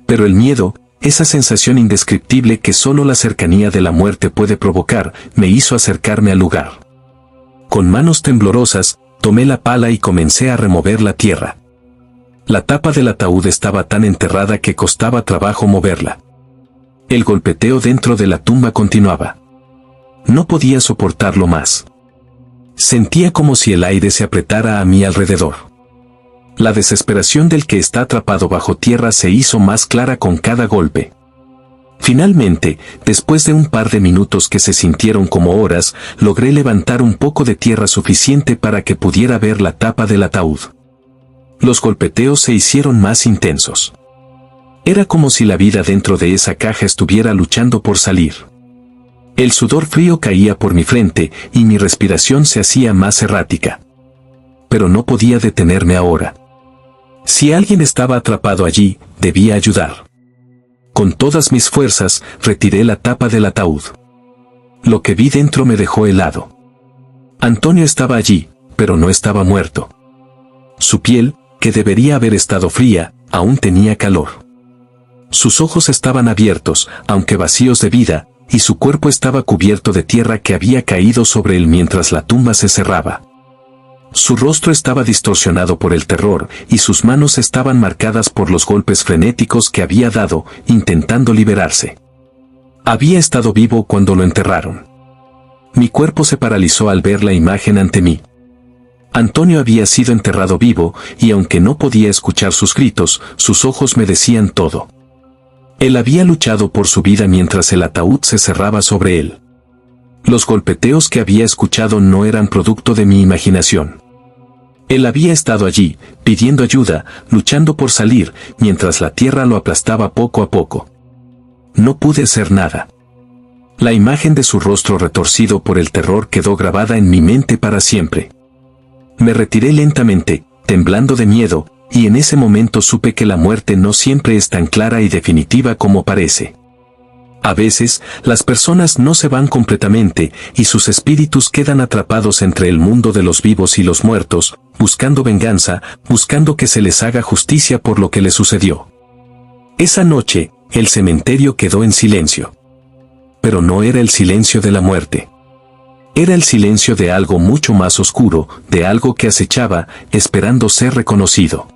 Pero el miedo, esa sensación indescriptible que solo la cercanía de la muerte puede provocar, me hizo acercarme al lugar. Con manos temblorosas, tomé la pala y comencé a remover la tierra. La tapa del ataúd estaba tan enterrada que costaba trabajo moverla. El golpeteo dentro de la tumba continuaba. No podía soportarlo más. Sentía como si el aire se apretara a mi alrededor. La desesperación del que está atrapado bajo tierra se hizo más clara con cada golpe. Finalmente, después de un par de minutos que se sintieron como horas, logré levantar un poco de tierra suficiente para que pudiera ver la tapa del ataúd. Los golpeteos se hicieron más intensos. Era como si la vida dentro de esa caja estuviera luchando por salir. El sudor frío caía por mi frente y mi respiración se hacía más errática. Pero no podía detenerme ahora. Si alguien estaba atrapado allí, debía ayudar. Con todas mis fuerzas, retiré la tapa del ataúd. Lo que vi dentro me dejó helado. Antonio estaba allí, pero no estaba muerto. Su piel, que debería haber estado fría, aún tenía calor. Sus ojos estaban abiertos, aunque vacíos de vida, y su cuerpo estaba cubierto de tierra que había caído sobre él mientras la tumba se cerraba. Su rostro estaba distorsionado por el terror, y sus manos estaban marcadas por los golpes frenéticos que había dado, intentando liberarse. Había estado vivo cuando lo enterraron. Mi cuerpo se paralizó al ver la imagen ante mí. Antonio había sido enterrado vivo, y aunque no podía escuchar sus gritos, sus ojos me decían todo. Él había luchado por su vida mientras el ataúd se cerraba sobre él. Los golpeteos que había escuchado no eran producto de mi imaginación. Él había estado allí, pidiendo ayuda, luchando por salir, mientras la tierra lo aplastaba poco a poco. No pude hacer nada. La imagen de su rostro retorcido por el terror quedó grabada en mi mente para siempre. Me retiré lentamente, temblando de miedo, y en ese momento supe que la muerte no siempre es tan clara y definitiva como parece. A veces, las personas no se van completamente, y sus espíritus quedan atrapados entre el mundo de los vivos y los muertos, buscando venganza, buscando que se les haga justicia por lo que les sucedió. Esa noche, el cementerio quedó en silencio. Pero no era el silencio de la muerte. Era el silencio de algo mucho más oscuro, de algo que acechaba, esperando ser reconocido.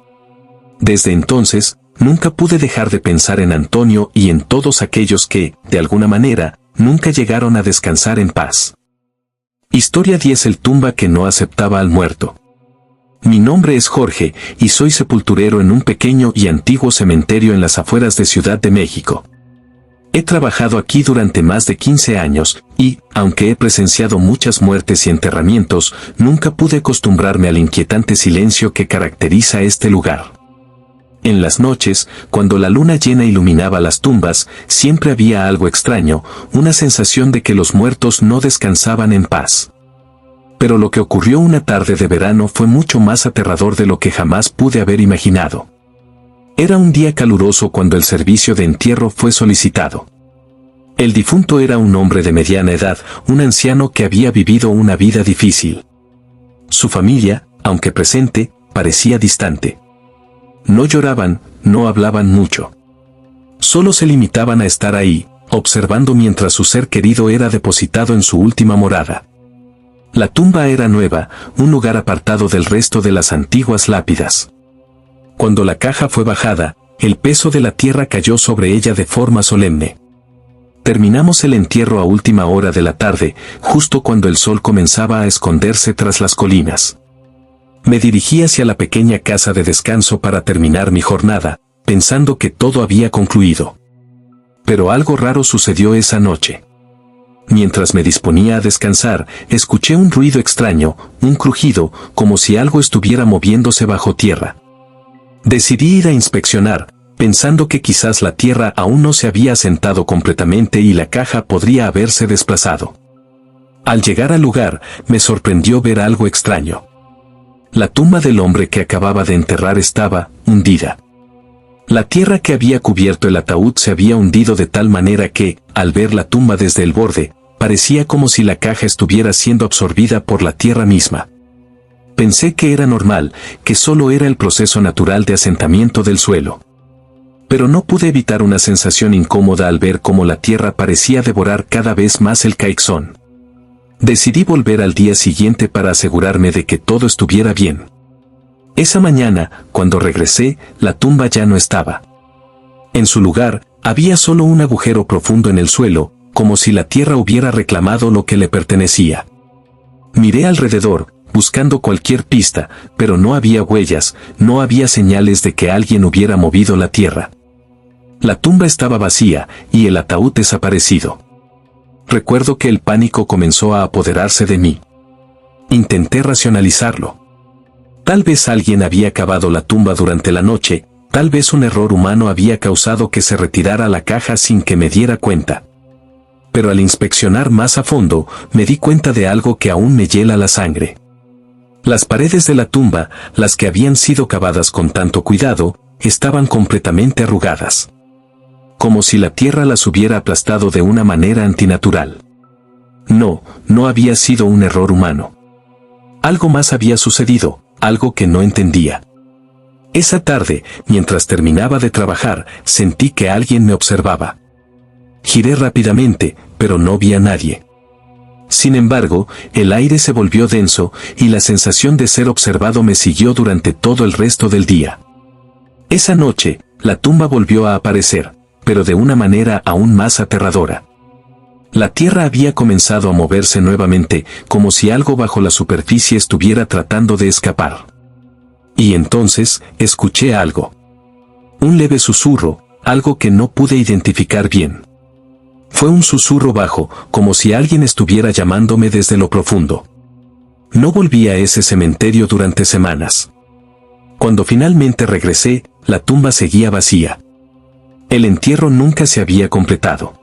Desde entonces, nunca pude dejar de pensar en Antonio y en todos aquellos que, de alguna manera, nunca llegaron a descansar en paz. Historia 10: El tumba que no aceptaba al muerto. Mi nombre es Jorge, y soy sepulturero en un pequeño y antiguo cementerio en las afueras de Ciudad de México. He trabajado aquí durante más de 15 años, y, aunque he presenciado muchas muertes y enterramientos, nunca pude acostumbrarme al inquietante silencio que caracteriza este lugar. En las noches, cuando la luna llena iluminaba las tumbas, siempre había algo extraño, una sensación de que los muertos no descansaban en paz. Pero lo que ocurrió una tarde de verano fue mucho más aterrador de lo que jamás pude haber imaginado. Era un día caluroso cuando el servicio de entierro fue solicitado. El difunto era un hombre de mediana edad, un anciano que había vivido una vida difícil. Su familia, aunque presente, parecía distante. No lloraban, no hablaban mucho. Solo se limitaban a estar ahí, observando mientras su ser querido era depositado en su última morada. La tumba era nueva, un lugar apartado del resto de las antiguas lápidas. Cuando la caja fue bajada, el peso de la tierra cayó sobre ella de forma solemne. Terminamos el entierro a última hora de la tarde, justo cuando el sol comenzaba a esconderse tras las colinas. Me dirigí hacia la pequeña casa de descanso para terminar mi jornada, pensando que todo había concluido. Pero algo raro sucedió esa noche. Mientras me disponía a descansar, escuché un ruido extraño, un crujido, como si algo estuviera moviéndose bajo tierra. Decidí ir a inspeccionar, pensando que quizás la tierra aún no se había asentado completamente y la caja podría haberse desplazado. Al llegar al lugar, me sorprendió ver algo extraño. La tumba del hombre que acababa de enterrar estaba hundida. La tierra que había cubierto el ataúd se había hundido de tal manera que, al ver la tumba desde el borde, parecía como si la caja estuviera siendo absorbida por la tierra misma. Pensé que era normal, que solo era el proceso natural de asentamiento del suelo. Pero no pude evitar una sensación incómoda al ver cómo la tierra parecía devorar cada vez más el caixón. Decidí volver al día siguiente para asegurarme de que todo estuviera bien. Esa mañana, cuando regresé, la tumba ya no estaba. En su lugar, había solo un agujero profundo en el suelo, como si la tierra hubiera reclamado lo que le pertenecía. Miré alrededor, buscando cualquier pista, pero no había huellas, no había señales de que alguien hubiera movido la tierra. La tumba estaba vacía, y el ataúd desaparecido. Recuerdo que el pánico comenzó a apoderarse de mí. Intenté racionalizarlo. Tal vez alguien había cavado la tumba durante la noche, tal vez un error humano había causado que se retirara la caja sin que me diera cuenta. Pero al inspeccionar más a fondo, me di cuenta de algo que aún me hiela la sangre. Las paredes de la tumba, las que habían sido cavadas con tanto cuidado, estaban completamente arrugadas. Como si la tierra las hubiera aplastado de una manera antinatural. No, no había sido un error humano. Algo más había sucedido, algo que no entendía. Esa tarde, mientras terminaba de trabajar, sentí que alguien me observaba. Giré rápidamente, pero no vi a nadie. Sin embargo, el aire se volvió denso, y la sensación de ser observado me siguió durante todo el resto del día. Esa noche, la tumba volvió a aparecer, pero de una manera aún más aterradora. La tierra había comenzado a moverse nuevamente, como si algo bajo la superficie estuviera tratando de escapar. Y entonces, escuché algo. Un leve susurro, algo que no pude identificar bien. Fue un susurro bajo, como si alguien estuviera llamándome desde lo profundo. No volví a ese cementerio durante semanas. Cuando finalmente regresé, la tumba seguía vacía. El entierro nunca se había completado.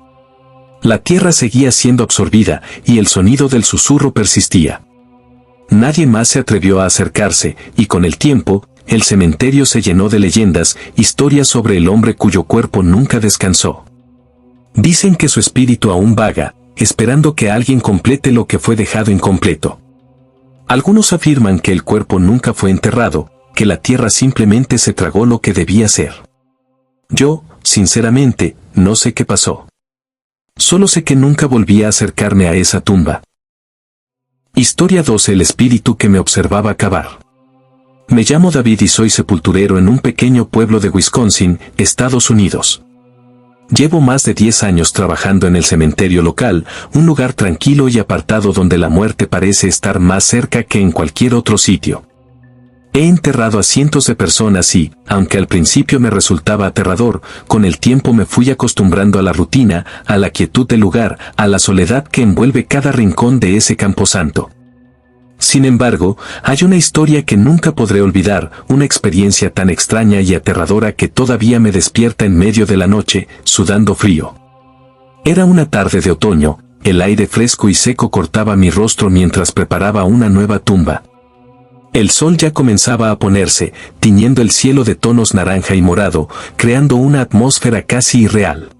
La tierra seguía siendo absorbida, y el sonido del susurro persistía. Nadie más se atrevió a acercarse, y con el tiempo, el cementerio se llenó de leyendas, historias sobre el hombre cuyo cuerpo nunca descansó. Dicen que su espíritu aún vaga, esperando que alguien complete lo que fue dejado incompleto. Algunos afirman que el cuerpo nunca fue enterrado, que la tierra simplemente se tragó lo que debía ser. Yo, sinceramente, no sé qué pasó. Solo sé que nunca volví a acercarme a esa tumba. Historia 12. El espíritu que me observaba cavar. Me llamo David y soy sepulturero en un pequeño pueblo de Wisconsin, Estados Unidos. Llevo más de 10 años trabajando en el cementerio local, un lugar tranquilo y apartado donde la muerte parece estar más cerca que en cualquier otro sitio. He enterrado a cientos de personas y, aunque al principio me resultaba aterrador, con el tiempo me fui acostumbrando a la rutina, a la quietud del lugar, a la soledad que envuelve cada rincón de ese camposanto. Sin embargo, hay una historia que nunca podré olvidar, una experiencia tan extraña y aterradora que todavía me despierta en medio de la noche, sudando frío. Era una tarde de otoño, el aire fresco y seco cortaba mi rostro mientras preparaba una nueva tumba. El sol ya comenzaba a ponerse, tiñendo el cielo de tonos naranja y morado, creando una atmósfera casi irreal.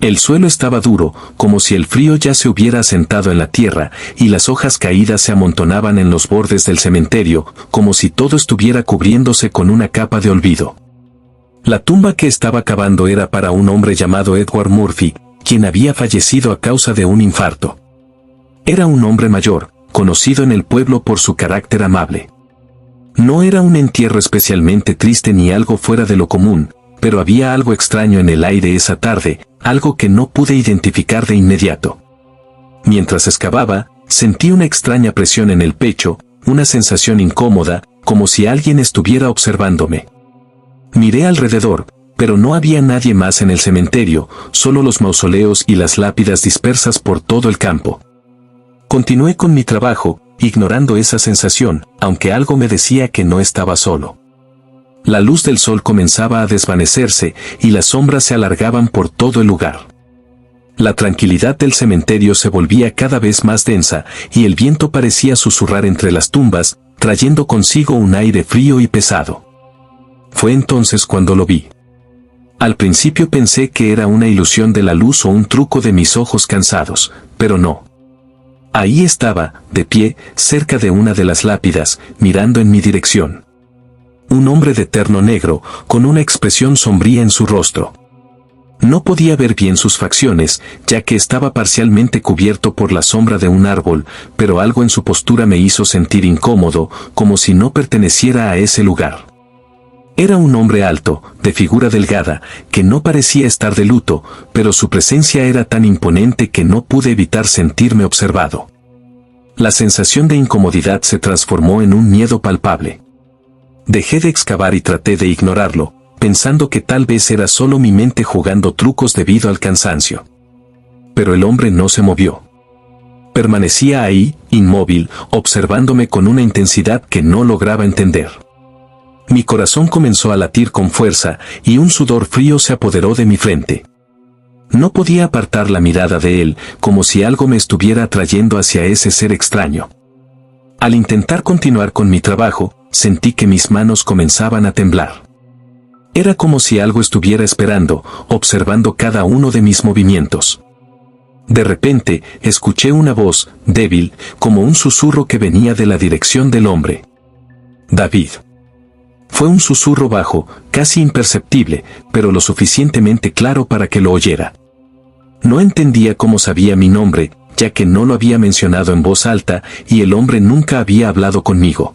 El suelo estaba duro, como si el frío ya se hubiera asentado en la tierra, y las hojas caídas se amontonaban en los bordes del cementerio, como si todo estuviera cubriéndose con una capa de olvido. La tumba que estaba cavando era para un hombre llamado Edward Murphy, quien había fallecido a causa de un infarto. Era un hombre mayor, conocido en el pueblo por su carácter amable. No era un entierro especialmente triste ni algo fuera de lo común, pero había algo extraño en el aire esa tarde, algo que no pude identificar de inmediato. Mientras excavaba, sentí una extraña presión en el pecho, una sensación incómoda, como si alguien estuviera observándome. Miré alrededor, pero no había nadie más en el cementerio, solo los mausoleos y las lápidas dispersas por todo el campo. Continué con mi trabajo, ignorando esa sensación, aunque algo me decía que no estaba solo. La luz del sol comenzaba a desvanecerse, y las sombras se alargaban por todo el lugar. La tranquilidad del cementerio se volvía cada vez más densa, y el viento parecía susurrar entre las tumbas, trayendo consigo un aire frío y pesado. Fue entonces cuando lo vi. Al principio pensé que era una ilusión de la luz o un truco de mis ojos cansados, pero no. Ahí estaba, de pie, cerca de una de las lápidas, mirando en mi dirección. Un hombre de terno negro, con una expresión sombría en su rostro. No podía ver bien sus facciones, ya que estaba parcialmente cubierto por la sombra de un árbol, pero algo en su postura me hizo sentir incómodo, como si no perteneciera a ese lugar. Era un hombre alto, de figura delgada, que no parecía estar de luto, pero su presencia era tan imponente que no pude evitar sentirme observado. La sensación de incomodidad se transformó en un miedo palpable. Dejé de excavar y traté de ignorarlo, pensando que tal vez era solo mi mente jugando trucos debido al cansancio. Pero el hombre no se movió. Permanecía ahí, inmóvil, observándome con una intensidad que no lograba entender. Mi corazón comenzó a latir con fuerza y un sudor frío se apoderó de mi frente. No podía apartar la mirada de él, como si algo me estuviera atrayendo hacia ese ser extraño. Al intentar continuar con mi trabajo, sentí que mis manos comenzaban a temblar. Era como si algo estuviera esperando, observando cada uno de mis movimientos. De repente, escuché una voz, débil, como un susurro que venía de la dirección del hombre. David. Fue un susurro bajo, casi imperceptible, pero lo suficientemente claro para que lo oyera. No entendía cómo sabía mi nombre, ya que no lo había mencionado en voz alta y el hombre nunca había hablado conmigo.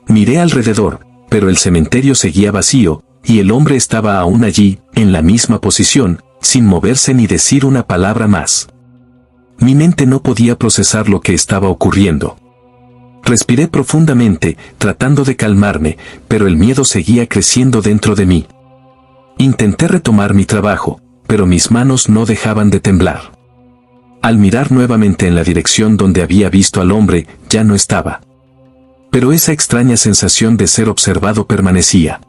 Miré alrededor, pero el cementerio seguía vacío, y el hombre estaba aún allí, en la misma posición, sin moverse ni decir una palabra más. Mi mente no podía procesar lo que estaba ocurriendo. Respiré profundamente, tratando de calmarme, pero el miedo seguía creciendo dentro de mí. Intenté retomar mi trabajo, pero mis manos no dejaban de temblar. Al mirar nuevamente en la dirección donde había visto al hombre, ya no estaba. Pero esa extraña sensación de ser observado permanecía.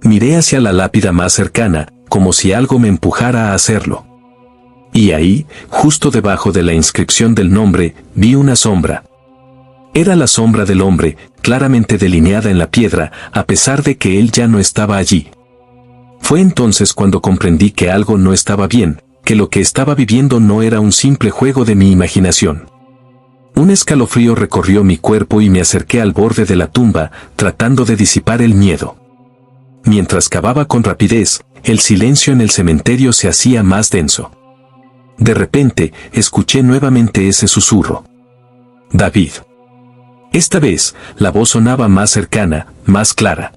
Miré hacia la lápida más cercana, como si algo me empujara a hacerlo. Y ahí, justo debajo de la inscripción del nombre, vi una sombra. Era la sombra del hombre, claramente delineada en la piedra, a pesar de que él ya no estaba allí. Fue entonces cuando comprendí que algo no estaba bien, que lo que estaba viviendo no era un simple juego de mi imaginación. Un escalofrío recorrió mi cuerpo y me acerqué al borde de la tumba, tratando de disipar el miedo. Mientras cavaba con rapidez, el silencio en el cementerio se hacía más denso. De repente, escuché nuevamente ese susurro. David. Esta vez, la voz sonaba más cercana, más clara.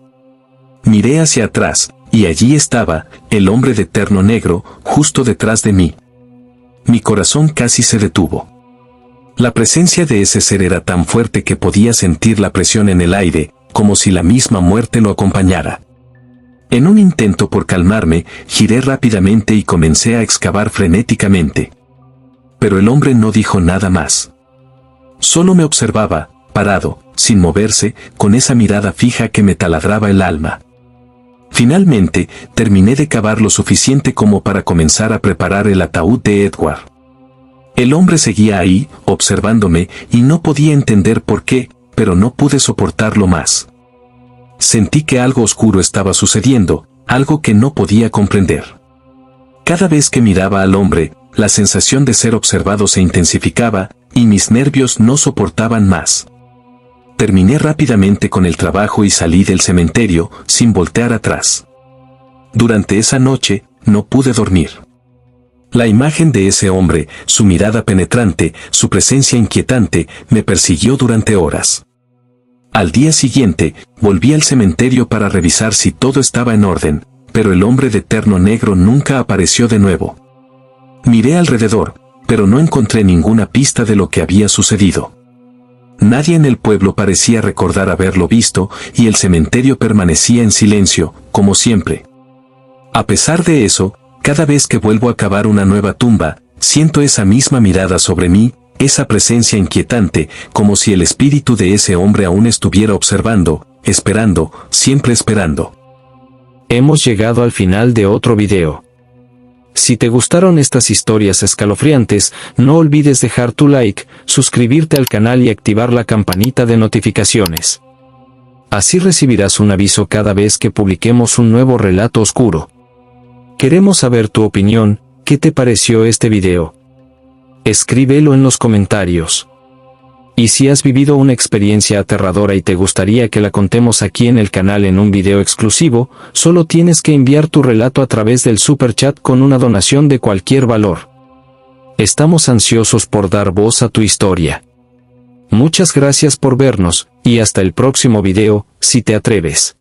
Miré hacia atrás, y allí estaba, el hombre de terno negro, justo detrás de mí. Mi corazón casi se detuvo. La presencia de ese ser era tan fuerte que podía sentir la presión en el aire, como si la misma muerte lo acompañara. En un intento por calmarme, giré rápidamente y comencé a excavar frenéticamente. Pero el hombre no dijo nada más. Solo me observaba, parado, sin moverse, con esa mirada fija que me taladraba el alma. Finalmente, terminé de cavar lo suficiente como para comenzar a preparar el ataúd de Edward. El hombre seguía ahí, observándome, y no podía entender por qué, pero no pude soportarlo más. Sentí que algo oscuro estaba sucediendo, algo que no podía comprender. Cada vez que miraba al hombre, la sensación de ser observado se intensificaba, y mis nervios no soportaban más. Terminé rápidamente con el trabajo y salí del cementerio, sin voltear atrás. Durante esa noche, no pude dormir. La imagen de ese hombre, su mirada penetrante, su presencia inquietante, me persiguió durante horas. Al día siguiente, volví al cementerio para revisar si todo estaba en orden, pero el hombre de terno negro nunca apareció de nuevo. Miré alrededor, pero no encontré ninguna pista de lo que había sucedido. Nadie en el pueblo parecía recordar haberlo visto, y el cementerio permanecía en silencio, como siempre. A pesar de eso, cada vez que vuelvo a cavar una nueva tumba, siento esa misma mirada sobre mí, esa presencia inquietante, como si el espíritu de ese hombre aún estuviera observando, esperando, siempre esperando. Hemos llegado al final de otro video. Si te gustaron estas historias escalofriantes, no olvides dejar tu like, suscribirte al canal y activar la campanita de notificaciones. Así recibirás un aviso cada vez que publiquemos un nuevo relato oscuro. Queremos saber tu opinión, ¿qué te pareció este video? Escríbelo en los comentarios. Y si has vivido una experiencia aterradora y te gustaría que la contemos aquí en el canal en un video exclusivo, solo tienes que enviar tu relato a través del super chat con una donación de cualquier valor. Estamos ansiosos por dar voz a tu historia. Muchas gracias por vernos, y hasta el próximo video, si te atreves.